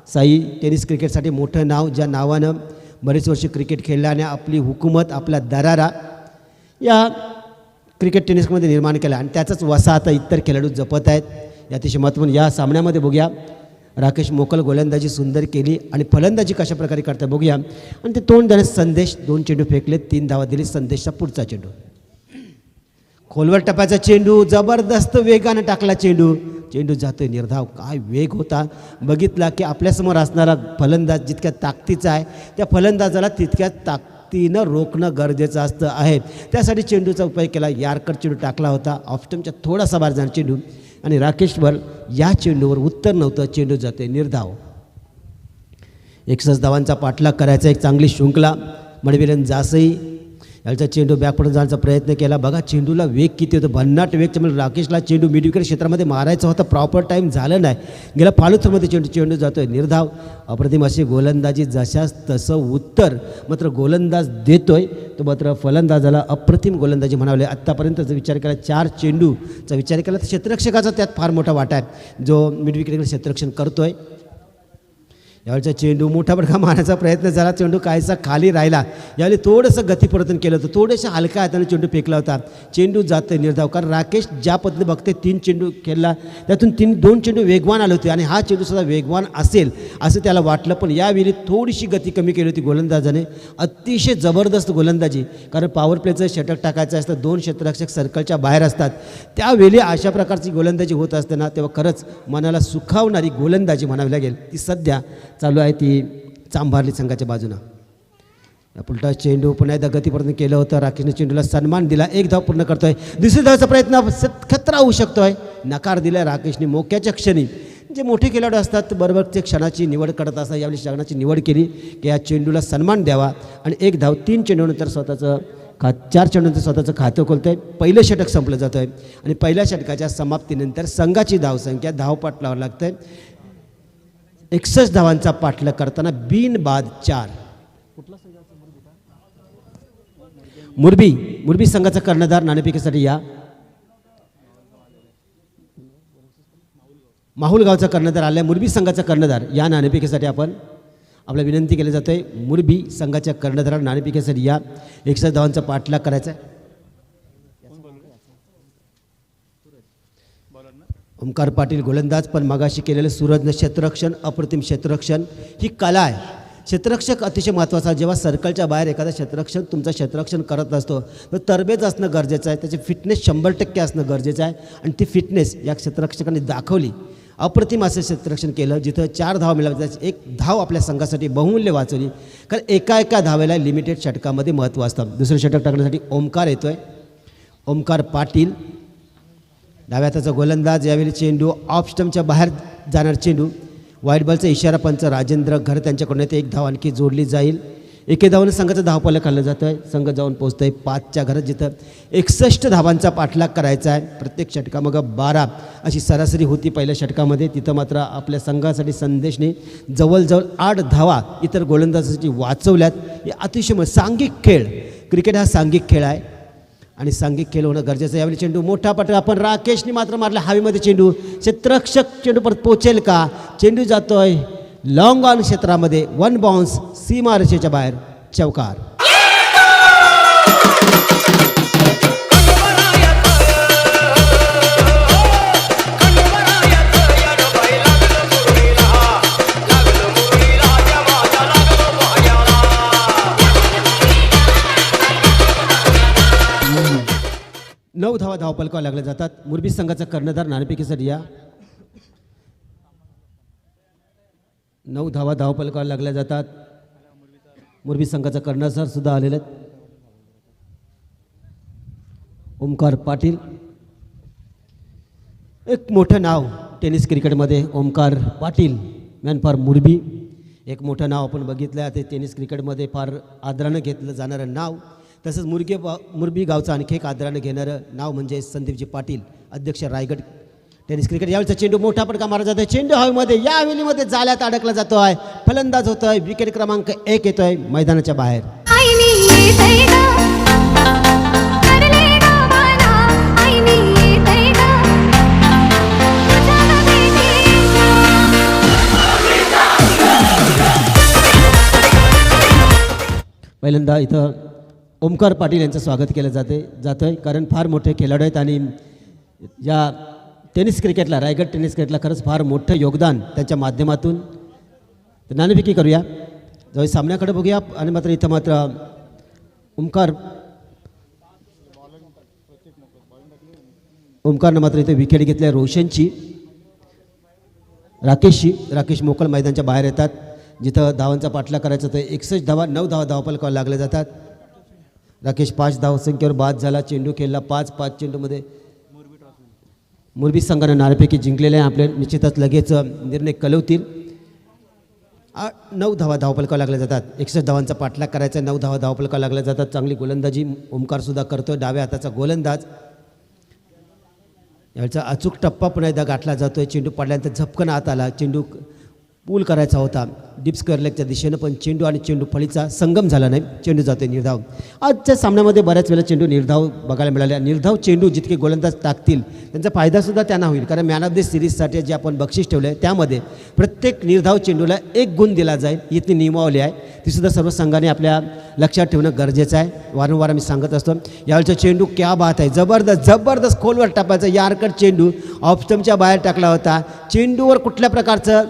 S5: साई टेनिस क्रिकेटसाठी, मोठं नाव, ज्या नावानं बरेच वर्ष क्रिकेट खेळलं आणि आपली हुकूमत, आपला दरारा या क्रिकेट टेनिसमध्ये निर्माण केला आणि त्याचाच वसा आता इतर खेळाडू जपत आहेत. या अतिशय महत्त्वपूर्ण या सामन्यामध्ये बघूया. राकेश मोकल गोलंदाजी सुंदर केली आणि फलंदाजी कशा प्रकारे करता बघूया. आणि ते तोंड देण्यास संदेश 2 चेंडू फेकले, 3 धावा दिली. संदेशचा पुढचा चेंडू खोलवर टप्प्याचा चेंडू, जबरदस्त वेगानं टाकला चेंडू. चेंडू जातोय निर्धाव. काय वेग होता बघितला की आपल्यासमोर असणारा फलंदाज जितक्या ताकदीचा आहे त्या फलंदाजाला तितक्या ताकदीनं रोखणं गरजेचं असतं आहे. त्यासाठी चेंडूचा उपयोग केला. यार्कर चेंडू टाकला होता. ऑफस्टमच्या थोडासा बाहेर जाणार चेंडू आणि राकेशवर या चेंडूवर उत्तर नव्हतं. चेंडू जाते निर्धाव. 61 धावांचा पाठलाग करायचा. एक चांगली शृंखला. मडविलन जासई याचा चेंडू बॅकपडून जाण्याचा प्रयत्न केला. बघा चेंडूला वेग किती होतं, भन्नाट वेग. त्यामुळे राकेशला चेंडू मिडविकेट क्षेत्रामध्ये मारायचा होता, प्रॉपर टाईम झालं नाही. गेल्या फालुथमध्ये चेंडू जातोय निर्धाव. अप्रतिम अशी गोलंदाजी, जशास तसं उत्तर मात्र गोलंदाज देतोय. तो मात्र फलंदाजाला अप्रतिम गोलंदाजी म्हणावले. आत्तापर्यंत जर विचार केला 4 चेंडूचा विचार केला तर क्षेत्ररक्षकाचा त्यात फार मोठा वाटा आहे, जो मिडविकेटकडे क्षेत्ररक्षण करतोय. यावेळचा चेंडू मोठा फटका मारण्याचा प्रयत्न झाला. चेंडू काहीसा खाली राहिला. यावेळी थोडंसं गतिपरिवर्तन केलं होतं, थोड्याशा हलक्या हाताने चेंडू फेकला होता. चेंडू जातं निर्धाव. कारण राकेश ज्या पद्धतीने बघते 3 चेंडू खेळला त्यातून 2 चेंडू वेगवान आले होते आणि हा चेंडूसुद्धा वेगवान असेल असं त्याला वाटलं. पण यावेळी थोडीशी गती कमी केली होती गोलंदाजाने. अतिशय जबरदस्त गोलंदाजी. कारण पॉवर प्लेचं षटक टाकायचं असतं, 2 क्षेत्ररक्षक सर्कलच्या बाहेर असतात. त्यावेळी अशा प्रकारची गोलंदाजी होत असताना तेव्हा खरंच मनाला सुखावणारी गोलंदाजी म्हणावी लागेल ती सध्या चालू आहे ती चांभारली संघाच्या बाजूनं. पुलटा चेंडू पुन्हा एकदा गतीपर्यंत केलं होतं. राकेशने चेंडूला सन्मान दिला. 1 धाव पूर्ण करतोय. दुसरी धावाचा प्रयत्न खतरा होऊ शकतोय. नकार दिला राकेशने मोक्याच्या क्षणी. जे मोठे खेळाडू असतात बरोबर ते क्षणाची निवड करत असतात. यावेळी क्षणाची निवड केली की या चेंडूला सन्मान द्यावा आणि 1 धाव. 3 चेंडूनंतर स्वतःचं 4 चेंडूनंतर स्वतःचं खातं खोलतं आहे. पहिलं षटक संपलं जातं आहे आणि पहिल्या षटकाच्या समाप्तीनंतर संघाची धावसंख्या धावपाट लावावं लागतं आहे. 61 धावांचा पाठलाग करताना बिनबाद 4. मुरबी संघाचा कर्णधार नाणेफेकीसाठी या. माहुल गावचा कर्णधार आला आहे. मुरबी संघाचा कर्णधार या नाणेफेकीसाठी आपण आपल्याला विनंती केली जाते. मुरबी संघाच्या कर्णधार नाणेफेकीसाठी या. 61 धावांचा पाठलाग करायचा आहे. ओमकार पाटील गोलंदाज, पण मगाशी केलेलं सूरजनं क्षेत्ररक्षण, अप्रतिम क्षेत्ररक्षण. ही कला आहे. क्षेत्ररक्षक अतिशय महत्त्वाचा. जेव्हा सर्कलच्या बाहेर एखादा क्षेत्ररक्षण तुमचं क्षेत्ररक्षण करत असतो तर तरबेज असणं गरजेचं आहे. त्याची फिटनेस 100% असणं गरजेचं आहे आणि ती फिटनेस या क्षेत्ररक्षकांनी दाखवली. अप्रतिम असं क्षेत्ररक्षण केलं. जिथं 4 धाव मिळाल्या, 1 धाव आपल्या संघासाठी बहुमूल्य वाचवली. कारण एका धावेला लिमिटेड षटकामध्ये महत्त्व असतं. दुसरं षटक टाकण्यासाठी ओमकार येतोय. ओमकार पाटील डाव्या हाताचा गोलंदाज. यावेळी चेंडू ऑफ स्टंपच्या बाहेर जाणार चेंडू. वाईट बॉलचा इशारा पंच राजेंद्र घर त्यांच्याकडून येते. 1 धाव आणखी जोडली जाईल. एके धावानं संघाचं धावफलक खाल्लं जातं आहे. संघ जाऊन पोहोचतं आहे 5च्या घरात, जिथं 61 धावांचा पाठलाग करायचा आहे. प्रत्येक षटकामागं 12 अशी सरासरी होती पहिल्या षटकामध्ये. तिथं मात्र आपल्या संघासाठी संदेशने जवळजवळ 8 धावा इतर गोलंदाजासाठी वाचवल्यात. हे अतिशय सांघिक खेळ, क्रिकेट हा सांघिक खेळ आहे आणि सांघिक खेळ होणं गरजेचं आहे. यावेळी चेंडू मोठा पटका, पण राकेशने मात्र मारला हवेमध्ये चेंडू. क्षेत्ररक्षक चेंडू परत पोचेल का? चेंडू जातोय लॉंग ऑन क्षेत्रामध्ये, 1 बाउन्स, सीमारेषेच्या बाहेर, चौकार. नऊ धावा धावपलकावर लागल्या जातात. मुरबी संघाचा कर्णधार नाणेफेकी सरिया. 9 धावा धावपलकावर लागल्या जातात. मुरबी संघाचा कर्णधार सुद्धा आलेले आहेत, ओमकार पाटील. एक मोठं नाव टेनिस क्रिकेटमध्ये, ओमकार पाटील, मॅन फॉर मुरबी. एक मोठं नाव आपण बघितलं आहे. ते टेनिस क्रिकेटमध्ये फार आदरानं घेतलं जाणारं नाव. तसंच मुरबी गावचं आणखी एक आदरानं घेणारं नाव म्हणजे संदीपजी पाटील, अध्यक्ष रायगड टेनिस क्रिकेट. यावेळीचा चेंडू मोठा पटका मारला जातो आहे. चेंडू हवेमध्ये या वेलीमध्ये जाल्यात अडकला जातो आहे. फलंदाज होतो आहे. विकेट क्रमांक 1 येतो आहे मैदानाच्या बाहेर. पहिल्यांदा इथं ओमकार पाटील यांचं स्वागत केलं जातं आहे, कारण फार मोठे खेळाडू आहेत आणि या टेनिस क्रिकेटला, रायगड टेनिस क्रिकेटला खरंच फार मोठं योगदान त्यांच्या माध्यमातून. तर नाणेफेकी करूया, जाऊ सामन्याकडे बघूया. आणि मात्र इथं मात्र ओमकारनं मात्र इथे विकेट घेतल्या रोशनची, राकेश मोकल मैदानाच्या बाहेर येतात. जिथं धावांचा पाठलाग करायचा तर 61 धावा, 9 धावा धावपलकावर लागले जातात. राकेश 5 धावसंख्येवर बाद झाला. चेंडू खेळला 5 चेंडूमध्ये मुरबी संघानं नाणेफेकी जिंकलेले आहे. आपले निश्चितच लगेच निर्णय कळवतील. 9 धावा धावपलकावर लागल्या जातात. 61 धावांचा पाठलाग करायचा, 9 धावा धावपलकावर लागल्या जातात. चांगली गोलंदाजी ओमकारसुद्धा करतो, डाव्या हाताचा गोलंदाज. याचा अचूक टप्पा पुन्हा एकदा गाठला जातो आहे. चेंडू पडल्यानंतर झपकन आत आला. चेंडू पूल करायचा होता डिप स्क्वेअर लेगच्या दिशेनं, पण चेंडू आणि चेंडू फळीचा संगम झाला नाही. चेंडू जातोय निर्धाव. आजच्या सामन्यामध्ये बऱ्याच वेळेला चेंडू निर्धाव बघायला मिळाले. निर्धाव चेंडू जितके गोलंदाज टाकतील त्यांचा फायदासुद्धा त्यांना होईल, कारण मॅन ऑफ द सिरीजसाठी जे आपण बक्षीस ठेवलं आहे त्यामध्ये प्रत्येक निर्धाव चेंडूला 1 गुण दिला जाईल. इथली नियमावली आहे, तीसुद्धा सर्व संघाने आपल्या लक्षात ठेवणं गरजेचं आहे. वारंवार आम्ही सांगत असतो. यावेळचा चेंडू क्या बात आहे, जबरदस्त खोलवर टाकायचा. यारकट चेंडू ऑफस्टमच्या बाहेर टाकला होता. चेंडूवर कुठल्या प्रकारचं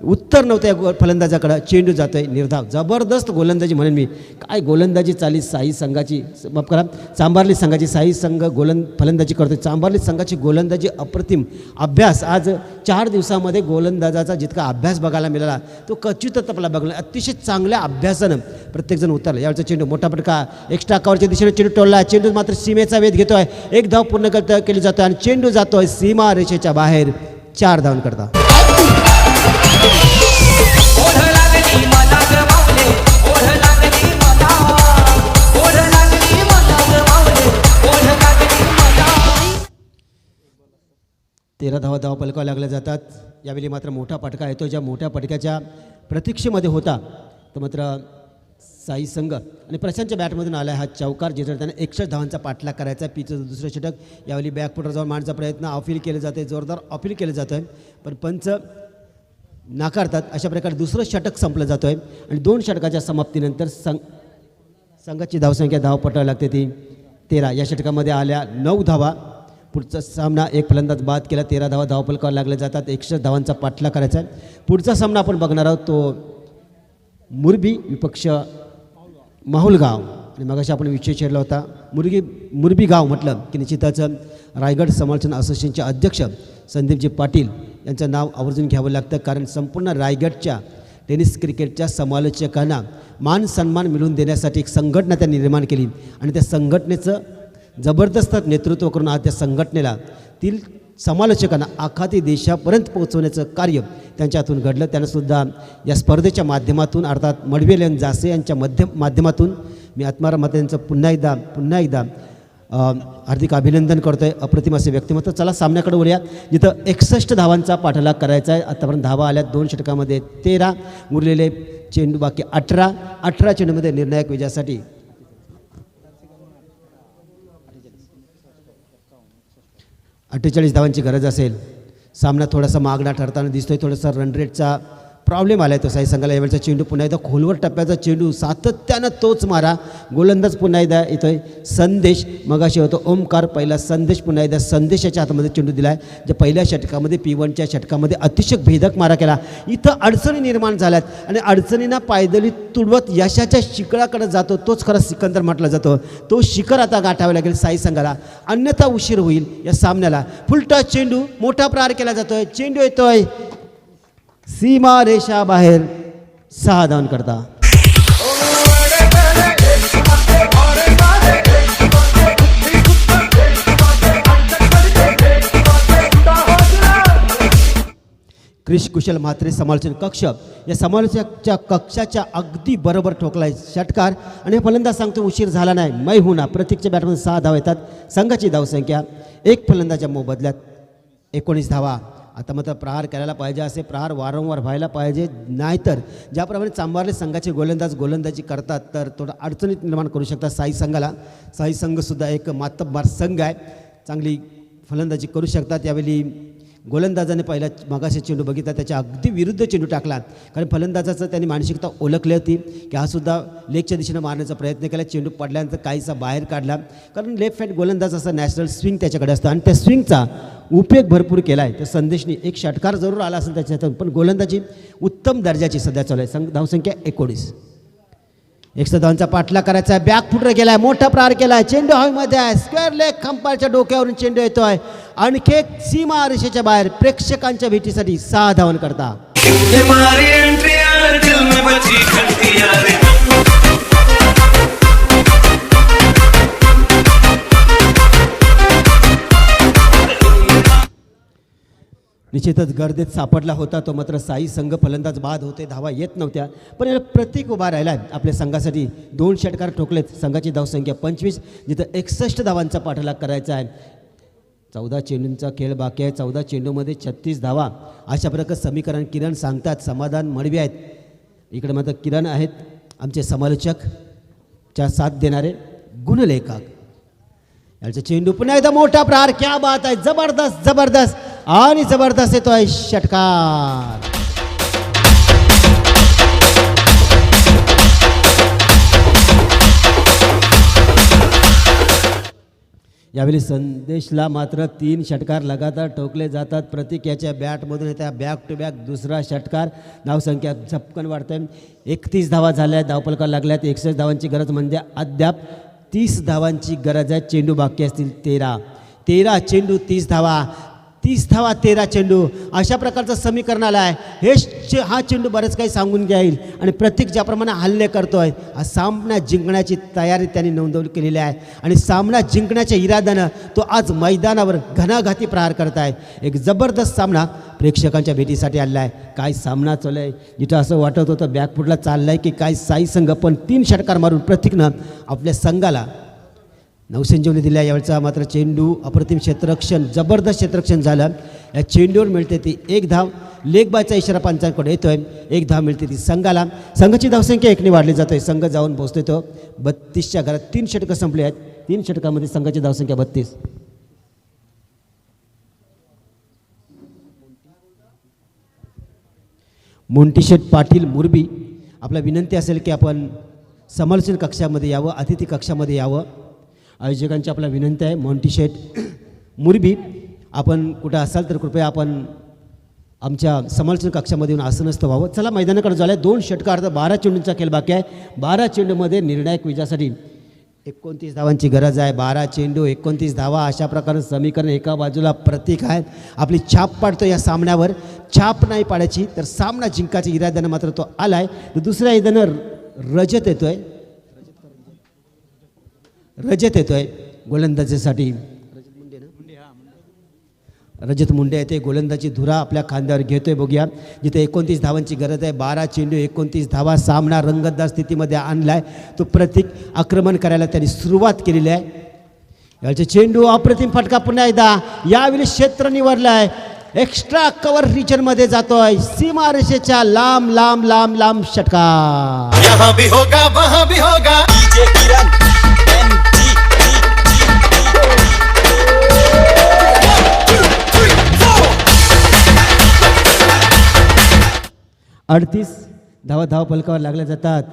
S5: उत्तर नव्हतं या फलंदाजाकडं. चेंडू जातोय निर्धाव. जबरदस्त गोलंदाजी म्हणेन मी. काय गोलंदाजी चाली साई संघाची, माफ करा, चांबार्ली संघाची. साई संघ फलंदाजी करतोय. चांबार्ली संघाची गोलंदाजी अप्रतिम. अभ्यास आज 4 दिवसामध्ये गोलंदाजाचा जितका अभ्यास बघायला मिळाला तो क्वचितच आपला बघला. अतिशय चांगल्या अभ्यासानं प्रत्येकजण उतरला. यावेळचा चेंडू मोठा पटका एक्स्ट्रा कव्हरच्या दिशेने चेंडू टोलला. चेंडू मात्र सीमेचा वेध घेतोय. 1 धाव पूर्ण केली जातोय आणि चेंडू जातोय सीमा रेषेच्या बाहेर 4 धावांकरता. तेरा धावा धावपलकावर लागल्या जातात. यावेळी मात्र मोठा पटका येतो. ज्या मोठ्या पटक्याच्या प्रतीक्षेमध्ये होता तर मात्र साई संघ आणि प्रशांतच्या बॅटमधून आला हा चौकार, जिथं त्याने 61 धावांचा पाठलाग करायचा. पिचचं दुसरं षटक यावेळी बॅकफुटर जाऊन मारण्याचा प्रयत्न अपील केलं जाते, जोरदार अपील केलं जातं आहे, पण पंच नाकारतात. अशा प्रकारे दुसरं षटक संपलं जातो आहे आणि 2 षटकाच्या समाप्तीनंतर संघाची धावसंख्या धावपटावी लागते ती 13. या षटकामध्ये आल्या 9 धावा. पुढचा सामना एक फलंदाज बाद केला. 13 धावा धावपलकावर लागल्या जातात. 61 धावांचा पाठलाग करायचा आहे. पुढचा सामना आपण बघणार आहोत तो मुरबी विपक्ष माहुलगाव. आणि मगाशी आपण विषय छेडला होता मुरबी गाव म्हटलं की निश्चितच रायगड समालोचन असोसिएशनचे अध्यक्ष संदीपजी पाटील यांचं नाव आवर्जून घ्यावं लागतं, कारण संपूर्ण रायगडच्या टेनिस क्रिकेटच्या समालोचकांना मान सन्मान मिळवून देण्यासाठी एक संघटना त्यांनी निर्माण केली आणि त्या संघटनेचं जबरदस्त नेतृत्व करून आज त्या संघटनेला समालोचकांना आखाती देशापर्यंत पोहोचवण्याचं कार्य त्यांच्यातून घडलं. त्यांनासुद्धा या स्पर्धेच्या माध्यमातून अर्थात मडवेल जासे यांच्या माध्यमातून मी आत्माराम माते यांचं पुन्हा एकदा हार्दिक अभिनंदन करतो आहे. अप्रतिम असे व्यक्तिमत्व. चला सामन्याकडे वळूया, जिथं 61 धावांचा पाठलाग करायचा आहे. आतापर्यंत धावा आल्या 2 षटकामध्ये 13, उरलेले चेंडू बाकी 18 चेंडूमध्ये निर्णायक विजयासाठी 48 धावांची गरज असेल. सामना थोडासा मागणा ठरताना दिसतोय. थोडासा रन रेटचा प्रॉब्लेम आला आहे तो साई संघाला. यावेळचा चेंडू पुन्हा एकदा खोलवर टप्प्याचा चेंडू, सातत्यानं तोच मारा. गोलंदाज पुन्हा एकदा येतोय संदेश. मगाशी होतो ओमकार, पहिला संदेश, पुन्हा एकदा संदेशाच्या हातामध्ये चेंडू दिला आहे. जे पहिल्या षटकामध्ये P1च्या षटकामध्ये अतिशय भेदक मारा केला. इथं अडचणी निर्माण झाल्यात आणि अडचणींना पायदळी तुडवत यशाच्या शिखराकडे जातो. तोच खरा सिकंदर म्हटला जातो. तो शिखर आता गाठावा लागेल साई संघाला, अन्यथा उशीर होईल या सामन्याला. फुलटॉस चेंडू, मोठा प्रहार केला जातोय. चेंडू येतोय सीमा रेषा बाहेर, 6 धावन करता. क्रिश कुशल म्हात्रे समालोचन कक्ष. या समालोचकच्या कक्षाच्या अगदी बरोबर ठोकलाय षटकार आणि फलंदाज सांगतो उशीर झाला नाही. मै हुना प्रत्येकच्या बॅटमध्ये 6 धावा येतात. संघाची धावसंख्या 1 फलंदाजाच्या मोबदल्यात 19 धावा. आता मात्र प्रहार करायला पाहिजे, असे प्रहार वारंवार व्हायला पाहिजे. नाहीतर ज्याप्रमाणे चांभारले संघाचे गोलंदाजी करतात तर थोडं अडचणीत निर्माण करू शकतात साई संघाला. साई संघसुद्धा एक मातब्बार संघ आहे, चांगली फलंदाजी करू शकतात. यावेळी गोलंदाजाने पहिला मगाशी चेंडू बघितला, त्याच्या अगदी विरुद्ध चेंडू टाकला. कारण फलंदाजाचं त्यांनी मानसिकता ओळखली होती की हा सुद्धा लेगच्या दिशेनं मारण्याचा प्रयत्न केला. चेंडू पडल्यानंतर काहीसा बाहेर काढला. कारण लेफ्ट हँड गोलंदाज असा नॅचरल स्विंग त्याच्याकडे असतं आणि त्या स्विंगचा उपयोग भरपूर केला आहे. तर संदेशनी एक षटकार जरूर आला असेल त्याच्यातून, पण गोलंदाजी उत्तम दर्जाची सध्या चालू आहे. धावसंख्या 19. 100 धावांचा पाठलाग करायचा. बॅक फुटर गेलाय, मोठा प्रहार केलाय. चेंडू हवेमध्ये आहे. स्क्वेअर लेग खंपाळच्या डोक्यावरून चेंडू येतोय. आणखी एक सीमा रेषेच्या बाहेर प्रेक्षकांच्या भेटीसाठी 6 धावन करता. निश्चितच गर्दीत सापडला होता तो. मात्र साई संघ फलंदाज बाद होते, धावा येत नव्हत्या. पण याला प्रतीक उभा राहिला आहे आपल्या संघासाठी. 2 षटकार ठोकलेत. संघाची धावसंख्या 25, जिथं 61 धावांचा पाठलाग करायचा आहे. 14 चेंडूंचा खेळ बाकी आहे. 14 चेंडूमध्ये 36 धावा. अशा प्रकारे समीकरण किरण सांगतात. समाधान मडवी आहेत. इकडे मात्र किरण आहेत आमचे समालोचकच्या साथ देणारे गुणलेखक. याचा चेंडू पुन्हा एकदा मोठा प्रहार. क्या बात आहे, जबरदस्त आणि जबरदस्त येतोय षटकार. यावेळी संदेशला मात्र 3 षटकार लगातार ठोकले जातात. प्रतीक याच्या बॅटमधून येत्या बॅक टू बॅक दुसरा षटकार. धावसंख्या झपकन वाढते. 31 धावा झाल्या, धावपलका लागल्यात. 61 धावांची गरज म्हणजे अद्याप 30 धावांची गरज आहे. चेंडू बाकी असतील 13 चेंडू 30 धावा, 30 धावा 13 चेंडू. अशा प्रकारचं समीकरण आलं आहे. हा चेंडू बरेच काही सांगून घेईल आणि प्रत्येक ज्याप्रमाणे हल्ले करतोय, हा सामना जिंकण्याची तयारी त्यांनी नोंदवली केलेली आहे आणि सामना जिंकण्याच्या इराद्यानं तो आज मैदानावर घणाघाती प्रहार करत आहे. एक जबरदस्त सामना प्रेक्षकांच्या भेटीसाठी आलेला आहे. काय सामना चालू आहे, जिथं असं वाटत होतं बॅकफुटला चाललं आहे की काय साई संघ. पण 3 षटकार मारून प्रत्येकनं आपल्या संघाला नवसंजीवनी दिल्या. यावेळचा मात्र चेंडू अप्रतिम क्षेत्ररक्षण, जबरदस्त क्षेत्ररक्षण झालं. या चेंडूवर मिळते ती 1 धाव. लेग बायचा इशारा पंचांकडे येतोय. 1 धाव मिळते ती संघाला. संघाची धावसंख्या 1ने वाढली जाते. संघ जाऊन पोहोचतोय तो 32च्या घरात. 3 षटकं संपली आहेत. 3 षटकामध्ये संघाची धावसंख्या 32. मोंटीशेठ पाटील मुरबी, आपला विनंती असेल की आपण समालोचन कक्षामध्ये यावं, अतिथी कक्षामध्ये यावं. आयोजकांची आपला विनंती आहे. मोंटीशेठ मुरबी, आपण कुठं असाल तर कृपया आपण आमच्या समालोचन कक्षामध्ये येऊन आसनस्थ व्हावं. चला मैदानाकडे झालं आहे. 2 षटकार, 12 चेंडूंचा खेळ बाकी आहे. 12 चेंडूमध्ये निर्णायक विजयासाठी 29 धावांची गरज आहे. 12 चेंडू 29 धावा. अशा प्रकारे समीकरण एका बाजूला प्रतीक आहे. आपली छाप पाडतो या सामन्यावर. छाप नाही पाडायची तर सामना जिंकायच्या इराद्यानं मात्र तो आला आहे. तर दुसऱ्या इराद्यानं रजत येतोय गोलंदाजीसाठी. रजत मुंडे येते गोलंदाजी धुरा आपल्या खांद्यावर घेतोय. बघूया जिथे 29 धावांची गरज आहे, 12 चेंडू 29 धावा, सामना रंगतदार स्थितीमध्ये आणलाय. तो प्रतीक आक्रमण करायला त्यांनी सुरुवात केलेली आहे. याचे चेंडू अप्रतिम फटका पुन्हा एकदा यावेळी क्षेत्र निवडलाय. एक्स्ट्रा कव्हर रिजनमध्ये जातोय. सीमारेषेच्या लांब लांब लांब लांब षटका.
S3: यहाँ भी होगा वहाँ भी होगा.
S2: डीजे किरण NG.
S5: 38 धावा धावफलकावर लागल्या जातात.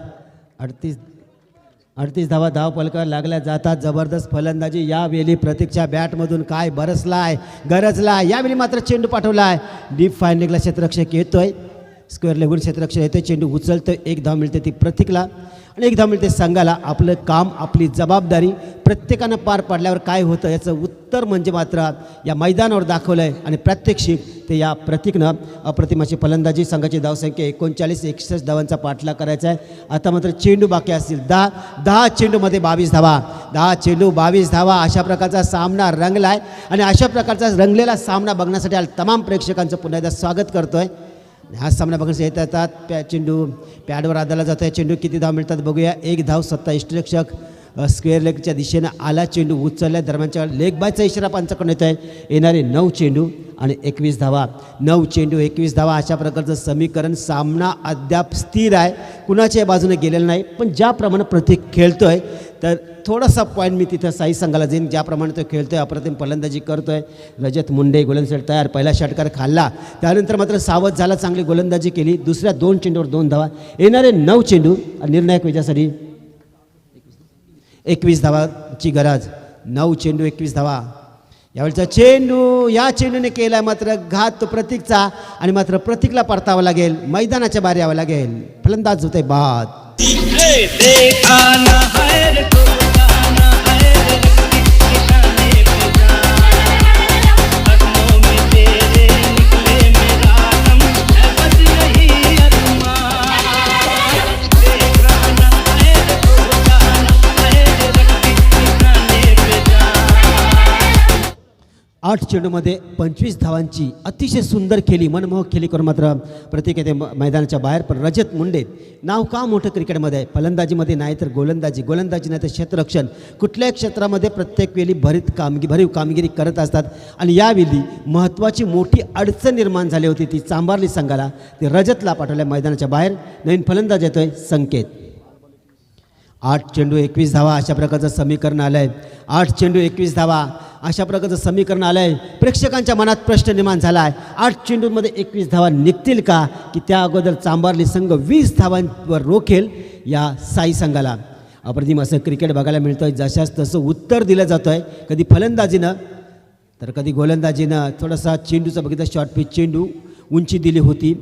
S5: 38 धावा धावफलकावर लागल्या जातात. जबरदस्त फलंदाजी यावेळी प्रतीकच्या बॅटमधून काय बरसलाय गरजलाय. यावेळी मात्र चेंडू पाठवलाय. डीप फायनलिंगला क्षेत्ररक्षक येतोय. स्क्वेअर लेगून क्षेत्ररक्षक येतोय. चेंडू उचलतोय. 1 धाव मिळते ती प्रतीकला आणि 1 धाव मिळते संघाला. आपलं काम आपली जबाबदारी प्रत्येकानं पार पाडल्यावर काय होतं याचं उत्तर म्हणजे मात्र या मैदानावर दाखवलं आहे आणि प्रात्यक्षिक ते या प्रतीकनं. अप्रतिमाची फलंदाजी. संघाची धावसंख्या 39-61 धावांचा पाठलाग करायचा आहे. आता मात्र चेंडू बाकी असतील. 10 चेंडूमध्ये 22 धावा. 10 चेंडू 22 धावा. अशा प्रकारचा सामना रंगला आहे आणि अशा प्रकारचा रंगलेला सामना बघण्यासाठी तमाम प्रेक्षकांचं पुन्हा एकदा स्वागत करतो आहे. हा सामना बघण्यासाठी येतात. चेंडू पॅडवर आदळला जातो आहे. चेंडू किती धाव मिळतात बघूया. 1 धाव. सत्ता इष्टरक्षक स्क्वेअर लेगच्या दिशेनं आला. चेंडू उचलल्या दरम्यानच्या लेग बायचा इशारा पंचाकडून येतो आहे. येणारे 9 चेंडू आणि 21 धावा. 9 चेंडू 21 धावा. अशा प्रकारचं समीकरण. सामना अद्याप स्थिर आहे. कुणाच्याही बाजूने गेलेलं नाही. पण ज्याप्रमाणे प्रतीक खेळतो आहे तर थोडासा पॉईंट मी तिथं साई संघाला जाईन. ज्याप्रमाणे तो खेळतो आहे अप्रतिम फलंदाजी करतो आहे. रजत मुंडे गोलंदाज तयार. पहिला षटकार खाल्ला. त्यानंतर मात्र सावध झाला. चांगली गोलंदाजी केली. दुसऱ्या 2 चेंडूवर 2 धावा. येणारे 9 चेंडू निर्णायक विजयासाठी 21 धावाची गरज. 9 चेंडू 21 धावा. यावेळचा चेंडू या चेंडूने केला मात्र घात प्रतीकचा आणि मात्र प्रतीकला परतावं लागेल. मैदानाच्या बाहेर यावं लागेल. फलंदाज होते बाद. आठ चेंडूमध्ये 25 धावांची अतिशय सुंदर खेळी, मनमोहक खेळी करून मात्र प्रतीक येते मैदानाच्या बाहेर. पण रजत मुंडे नाव का मोठं क्रिकेटमध्ये आहे. फलंदाजीमध्ये नाही तर गोलंदाजी नाही तर क्षेत्ररक्षण. कुठल्याही क्षेत्रामध्ये प्रत्येक वेळी भरीव कामगिरी करत असतात आणि यावेळी महत्त्वाची मोठी अडचण निर्माण झाली होती. ती चांभारली संघाला. ते रजतला पाठवल्या मैदानाच्या बाहेर. नवीन फलंदाज येतोय संकेत. 8 चेंडू 21 धावा अशा प्रकारचं समीकरण आलं आहे. 8 चेंडू 21 धावा अशा प्रकारचं समीकरण आलं आहे. प्रेक्षकांच्या मनात प्रश्न निर्माण झाला आहे. 8 चेंडूंमध्ये 21 धावा निघतील का की त्या अगोदर चांभारली संघ 20 धावांवर रोखेल या साई संघाला. अप्रतिम असं क्रिकेट बघायला मिळतं आहे. जशास तसं उत्तर दिलं जातं आहे. कधी फलंदाजीनं तर कधी गोलंदाजीनं. थोडासा चेंडूचा बघितलं शॉर्ट पिच चेंडू उंची दिली होती.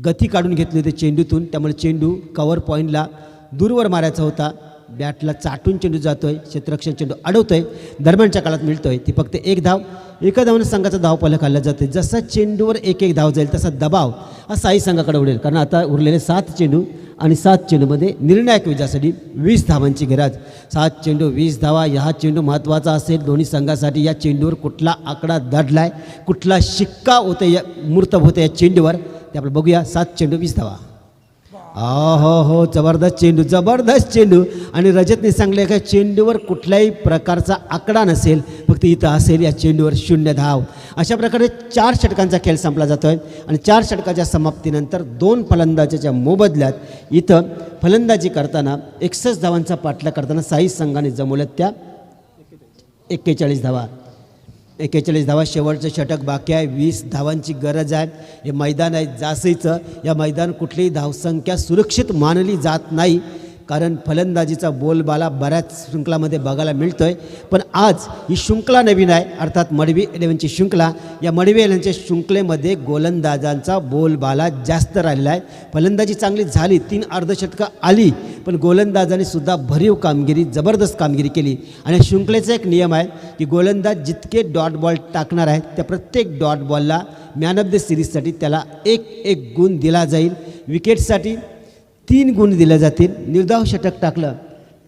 S5: गती काढून घेतली होती चेंडूतून. त्यामुळे चेंडू कव्हर पॉईंटला दूरवर मारायचा होता. बॅटला चाटून चेंडू जातोय. क्षेत्ररक्षण चेंडू अडवतोय. दरम्यानच्या काळात मिळतोय ती फक्त 1 धाव. एका धावनं संघाचा धावफलक खाल्ला जाते. जसा चेंडूवर 1-1 धाव जाईल तसा दबाव हा साई संघाकडे उडेल. कारण आता उरलेले 7 चेंडू आणि 7 चेंडूमध्ये निर्णायक विजयासाठी 20 धावांची गरज. 7 चेंडू 20 धावा. हा चेंडू महत्त्वाचा असेल दोन्ही संघासाठी. या चेंडूवर कुठला आकडा दडलाय, कुठला शिक्का होते या मूर्तब होते या चेंडूवर ते आपण बघूया. 7 चेंडू 20 धावा. हो जबरदस्त चेंडू. आणि रजतने सांगले का चेंडूवर कुठल्याही प्रकारचा आकडा नसेल, फक्त इथं असेल या चेंडूवर 0 धाव. अशा प्रकारे 4 षटकांचा खेळ संपला जातो आहे. आणि 4 षटकाच्या समाप्तीनंतर 2 फलंदाजाच्या मोबदल्यात इथं फलंदाजी करताना 61 धावांचा पाठलाग करताना साई संघाने जमवल्यात त्या 41 धावा. 41 धावा. शेवटचं षटक बाकी आहे. 20 धावांची गरज आहे. हे मैदान आहे जासीचं. या मैदान कुठलीही धावसंख्या सुरक्षित मानली जात नाही. कारण फलंदाजीचा बोलबाला बऱ्याच शृंखलामध्ये बघायला मिळतो आहे. पण आज ही शृंखला नवीन आहे. अर्थात मडवी 11ची शृंखला. या मडवी 11च्या शृंखलेमध्ये गोलंदाजांचा बोलबाला जास्त राहिलेला आहे. फलंदाजी चांगली झाली. 3 अर्धशतकं आली. पण गोलंदाजांनी सुद्धा भरीव कामगिरी, जबरदस्त कामगिरी केली. आणि शृंखलेचा एक नियम आहे की गोलंदाज जितके डॉट बॉल टाकणार आहेत त्या प्रत्येक डॉट बॉलला मॅन ऑफ द सिरीजसाठी त्याला 1 गुण दिला जाईल. विकेटसाठी 3 गुण दिले जातील. निर्धाव षटक टाकलं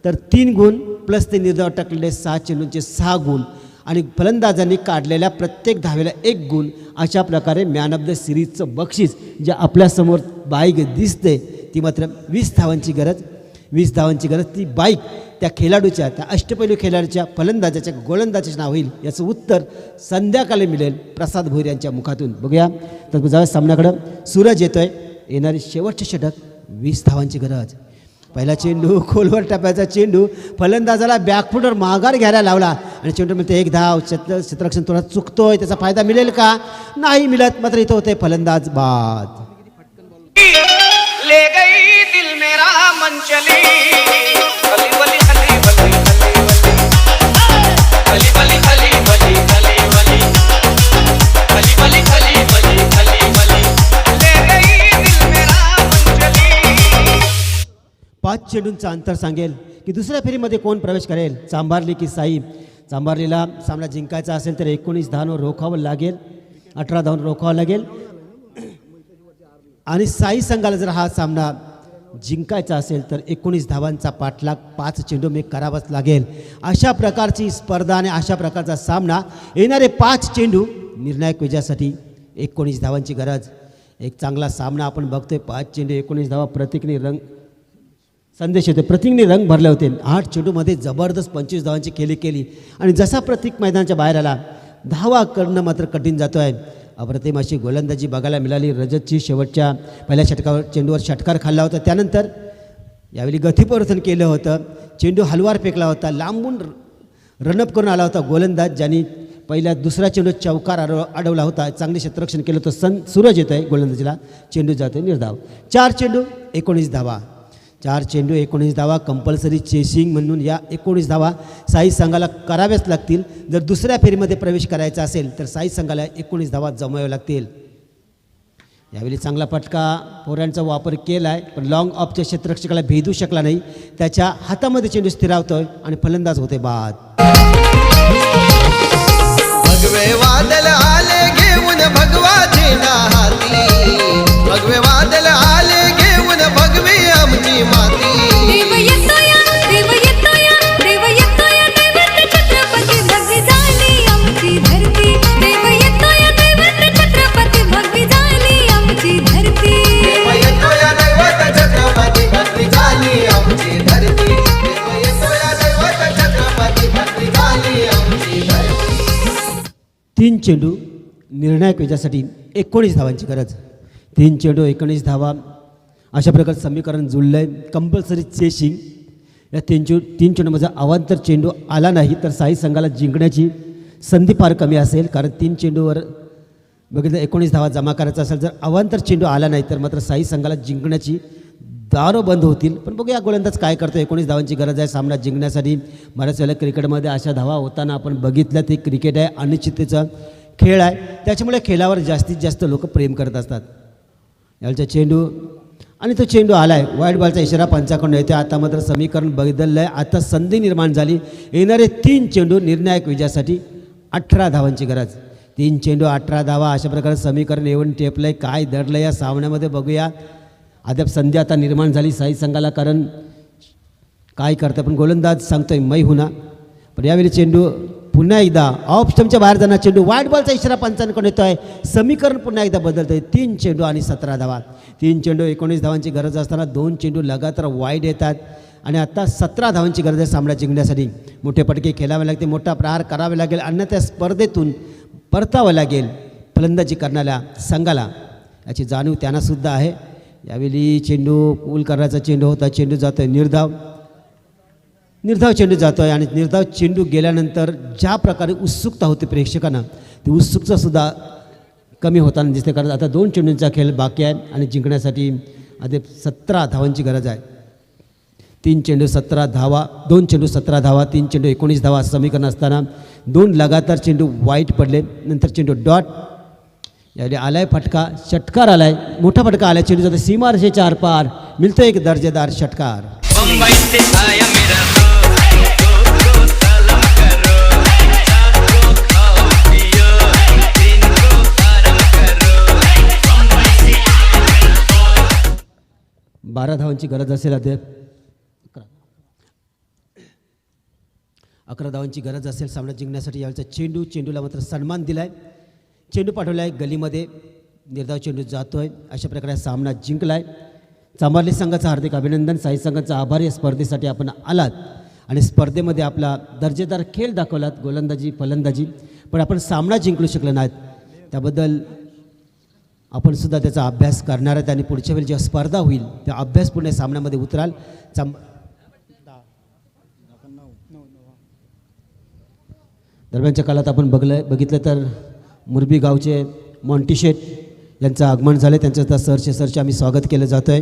S5: तर 3 गुण प्लस ते निर्धाव टाकलेले 6 चेंडूंचे 6 गुण. आणि फलंदाजांनी काढलेल्या प्रत्येक धावेला 1 गुण. अशा प्रकारे मॅन ऑफ द सिरीजचं बक्षीस जे आपल्यासमोर बाईक दिसते ती मात्र 20 धावांची गरज. 20 धावांची गरज. ती बाईक त्या खेळाडूच्या, त्या अष्टपैलू खेळाडूच्या, फलंदाजाच्या, गोलंदाजाचे नाव होईल याचं उत्तर संध्याकाळी मिळेल प्रसाद भोईर यांच्या मुखातून. बघूया तर जाऊया सामन्याकडं. सूरज येतोय. येणारी शेवटचे षटक. 20 धावांची गरज. पहिला चेंडू खोलवर टप्प्याचा चेंडू फलंदाजाला बॅकफुटवर माघार घ्यायला लावला आणि चेंडू मिळते 1 धाव. क्षेत्ररक्षण थोडा चुकतोय. त्याचा फायदा मिळेल का? नाही मिळत. मात्र इथं होते फलंदाज बाद.
S2: ले गई दिल मेरा मन चली खली बली खली बली खली बली खली बली खली बली खली बली खली बली खली बली ले गई दिल मेरा मन चली.
S5: 5 चेंडूंचं अंतर सांगेल की दुसऱ्या फेरीमध्ये कोण प्रवेश करेल, चांभारली की साई. चांभारलीला सामना जिंकायचा असेल तर 19 धावांवर रोखावं लागेल. 18 धावांवर रोखावं लागेल. आणि साई संघाला जर हा सामना जिंकायचा असेल तर 19 धावांचा पाठलाग 5 चेंडू मी करावाच लागेल. अशा प्रकारची स्पर्धा आणि अशा प्रकारचा सामना. येणारे 5 चेंडू निर्णायक विजयासाठी. 19 धावांची गरज. एक चांगला सामना आपण बघतोय. 5 चेंडू 19 धावा. प्रतीकने रंग संदेश होते. प्रतीकने रंग भरले होते. 8 चेंडूमध्ये जबरदस्त 25 धावांची खेळी केली आणि जसा प्रतीक मैदानाच्या बाहेर आला धावा करणं मात्र कठीण जातो आहे. अप्रतिम अशी गोलंदाजी बघायला मिळाली. रजतची शेवटच्या पहिल्या षटकावर चेंडूवर षटकार खाल्ला होता. त्यानंतर यावेळी गतिपरिवर्तन केलं होतं. चेंडू हलवार फेकला होता. लांबून रनअप करून आला होता गोलंदाज ज्यांनी पहिल्या दुसरा चेंडू चौकार अडवला होता. चांगले क्षेत्ररक्षण केलं होतं. सूरज येत आहे गोलंदाजीला. चेंडू जातोय निर्धाव. 4 चेंडू 19 धावा. 4 चेंडू 19 धावा. कंपल्सरी चेसिंग म्हणून या 19 धावा साई संघाला कराव्याच लागतील. जर दुसऱ्या फेरीमध्ये प्रवेश करायचा असेल तर साई संघाला 19 धावा जमवाव्या लागतील. यावेळी चांगला फटका पोऱ्यांचा वापर केला आहे पण लॉंग ऑफच्या क्षेत्ररक्षकाला भेदू शकला नाही. त्याच्या हातामध्ये चेंडू स्थिरावतोय आणि फलंदाज होते बाद.
S6: भगवे वादळ आले घेऊन भगवा झेंडा हाती. भगवे वादळ आले घेऊन भगवी आमची माती.
S4: देव येतोया, देव येतोया, देव येतोया, दैवत छत्रपती भगवी झाली आमची धरती. देव येतोया, दैवत छत्रपती भगवी झाली आमची धरती.
S6: देव येतोया दैवत छत्रपती भगवी झाली आमची धरती. देव येतोया दैवत छत्रपती भगवी झाली आमची धरती.
S5: 3 चेंडू निर्णायक विजयासाठी 19 धावांची गरज. 3 चेंडू 19 धावा. अशा प्रकारचं समीकरण जुळलं आहे. Compulsory chasing. या 3 चेंडूमध्ये अवांतर चेंडू आला नाही तर साई संघाला जिंकण्याची संधी फार कमी असेल. कारण 3 चेंडूवर बघितलं 19 धावा जमा करायचा असेल. जर अवांतर चेंडू आला नाही तर मात्र साई संघाला जिंकण्याची दारं बंद होतील. पण बघूया गोलंदाज काय करतो. 19 धावांची गरज आहे सामना जिंकण्यासाठी. बऱ्याच वेळेला क्रिकेटमध्ये अशा धावा होताना आपण बघितलं. ते क्रिकेट आहे, अनिश्चिततेचा खेळ आहे. त्याच्यामुळे खेळावर जास्तीत जास्त लोक प्रेम करत असतात. यावेळचा चेंडू आणि तो चेंडू आला आहे. वाईट बॉलचा इशारा पंचाकडून येतो. आता मात्र समीकरण बदललं आहे. आता संधी निर्माण झाली. येणारे 3 चेंडू निर्णायक विजयासाठी 18 धावांची गरज. 3 चेंडू 18 धावा. अशा प्रकारे समीकरण येऊन टेपलं आहे. काय दडलं या सामन्यामध्ये बघूया. अद्याप संधी आता निर्माण झाली साई संघाला. कारण काय करतं पण गोलंदाज सांगतोय मै हुना. पण यावेळी चेंडू पुन्हा एकदा ऑफ स्टंपच्या बाहेर जाणार चेंडू. वाईट बॉलचा इशारा पंचांकडून येतो आहे. समीकरण पुन्हा एकदा बदलतं आहे. 3 चेंडू आणि 17 धावा. 3 चेंडू 19 धावांची गरज असताना 2 चेंडू लगातार वाईड येतात आणि आता 17 धावांची गरज आहे सामना जिंकण्यासाठी. मोठे फटके खेळावे लागते. मोठा प्रहार करावे लागेल. अन्यथा स्पर्धेतून परतावं लागेल फलंदाजी करणाऱ्या संघाला. याची जाणीव त्यांनासुद्धा आहे. यावेळी चेंडू पूल करण्याचा चेंडू होता. चेंडू जातो आहे निर्धाव. निर्धाव चेंडू जातो आहे आणि निर्धाव चेंडू गेल्यानंतर ज्या प्रकारे उत्सुकता होते प्रेक्षकांना ती उत्सुकतासुद्धा कमी होताना दिसते. कारण आता 2 चेंडूंचा खेळ बाकी आहे आणि जिंकण्यासाठी अद्याप 17 धावांची गरज आहे. 3 चेंडू 17 धावा. 2 चेंडू 17 धावा. 3 चेंडू 19 धावा असं समीकरण असताना 2 लगातार चेंडू वाईट पडले. नंतर चेंडू डॉट. यावेळी आलाय फटका. षटकार आलाय. मोठा फटका आलाय. चेंडू जातो सीमारेषेच्या आरपार. मिळतो एक दर्जेदार षटकार.
S2: मुंबई से आया मेरा
S5: बारा धावांची गरज असेल अद्याप. 11 धावांची गरज असेल सामना जिंकण्यासाठी. यावेळेचा चेंडूला मात्र सन्मान दिला आहे. चेंडू पाठवला आहे गलीमध्ये, निर्धाव चेंडू जातो आहे. अशा प्रकारे सामना जिंकला आहे. चांभारली संघाचं हार्दिक अभिनंदन. साई संघाचा आभार. या स्पर्धेसाठी आपण आलात आणि स्पर्धेमध्ये आपला दर्जेदार खेळ दाखवलात, गोलंदाजी फलंदाजी, पण आपण सामना जिंकू शकलो नाहीत. त्याबद्दल आपण सुद्धा त्याचा अभ्यास करणार आहेत आणि पुढच्या वेळी जेव्हा स्पर्धा होईल त्या अभ्यासपूर्ण सामन्यामध्ये उतराल. दरम्यानच्या काळात आपण बघितलं तर मुरबी गावचे मॉन्टी शेठ यांचं आगमन झालं. त्यांचं सरचे आम्ही स्वागत केलं जातं आहे.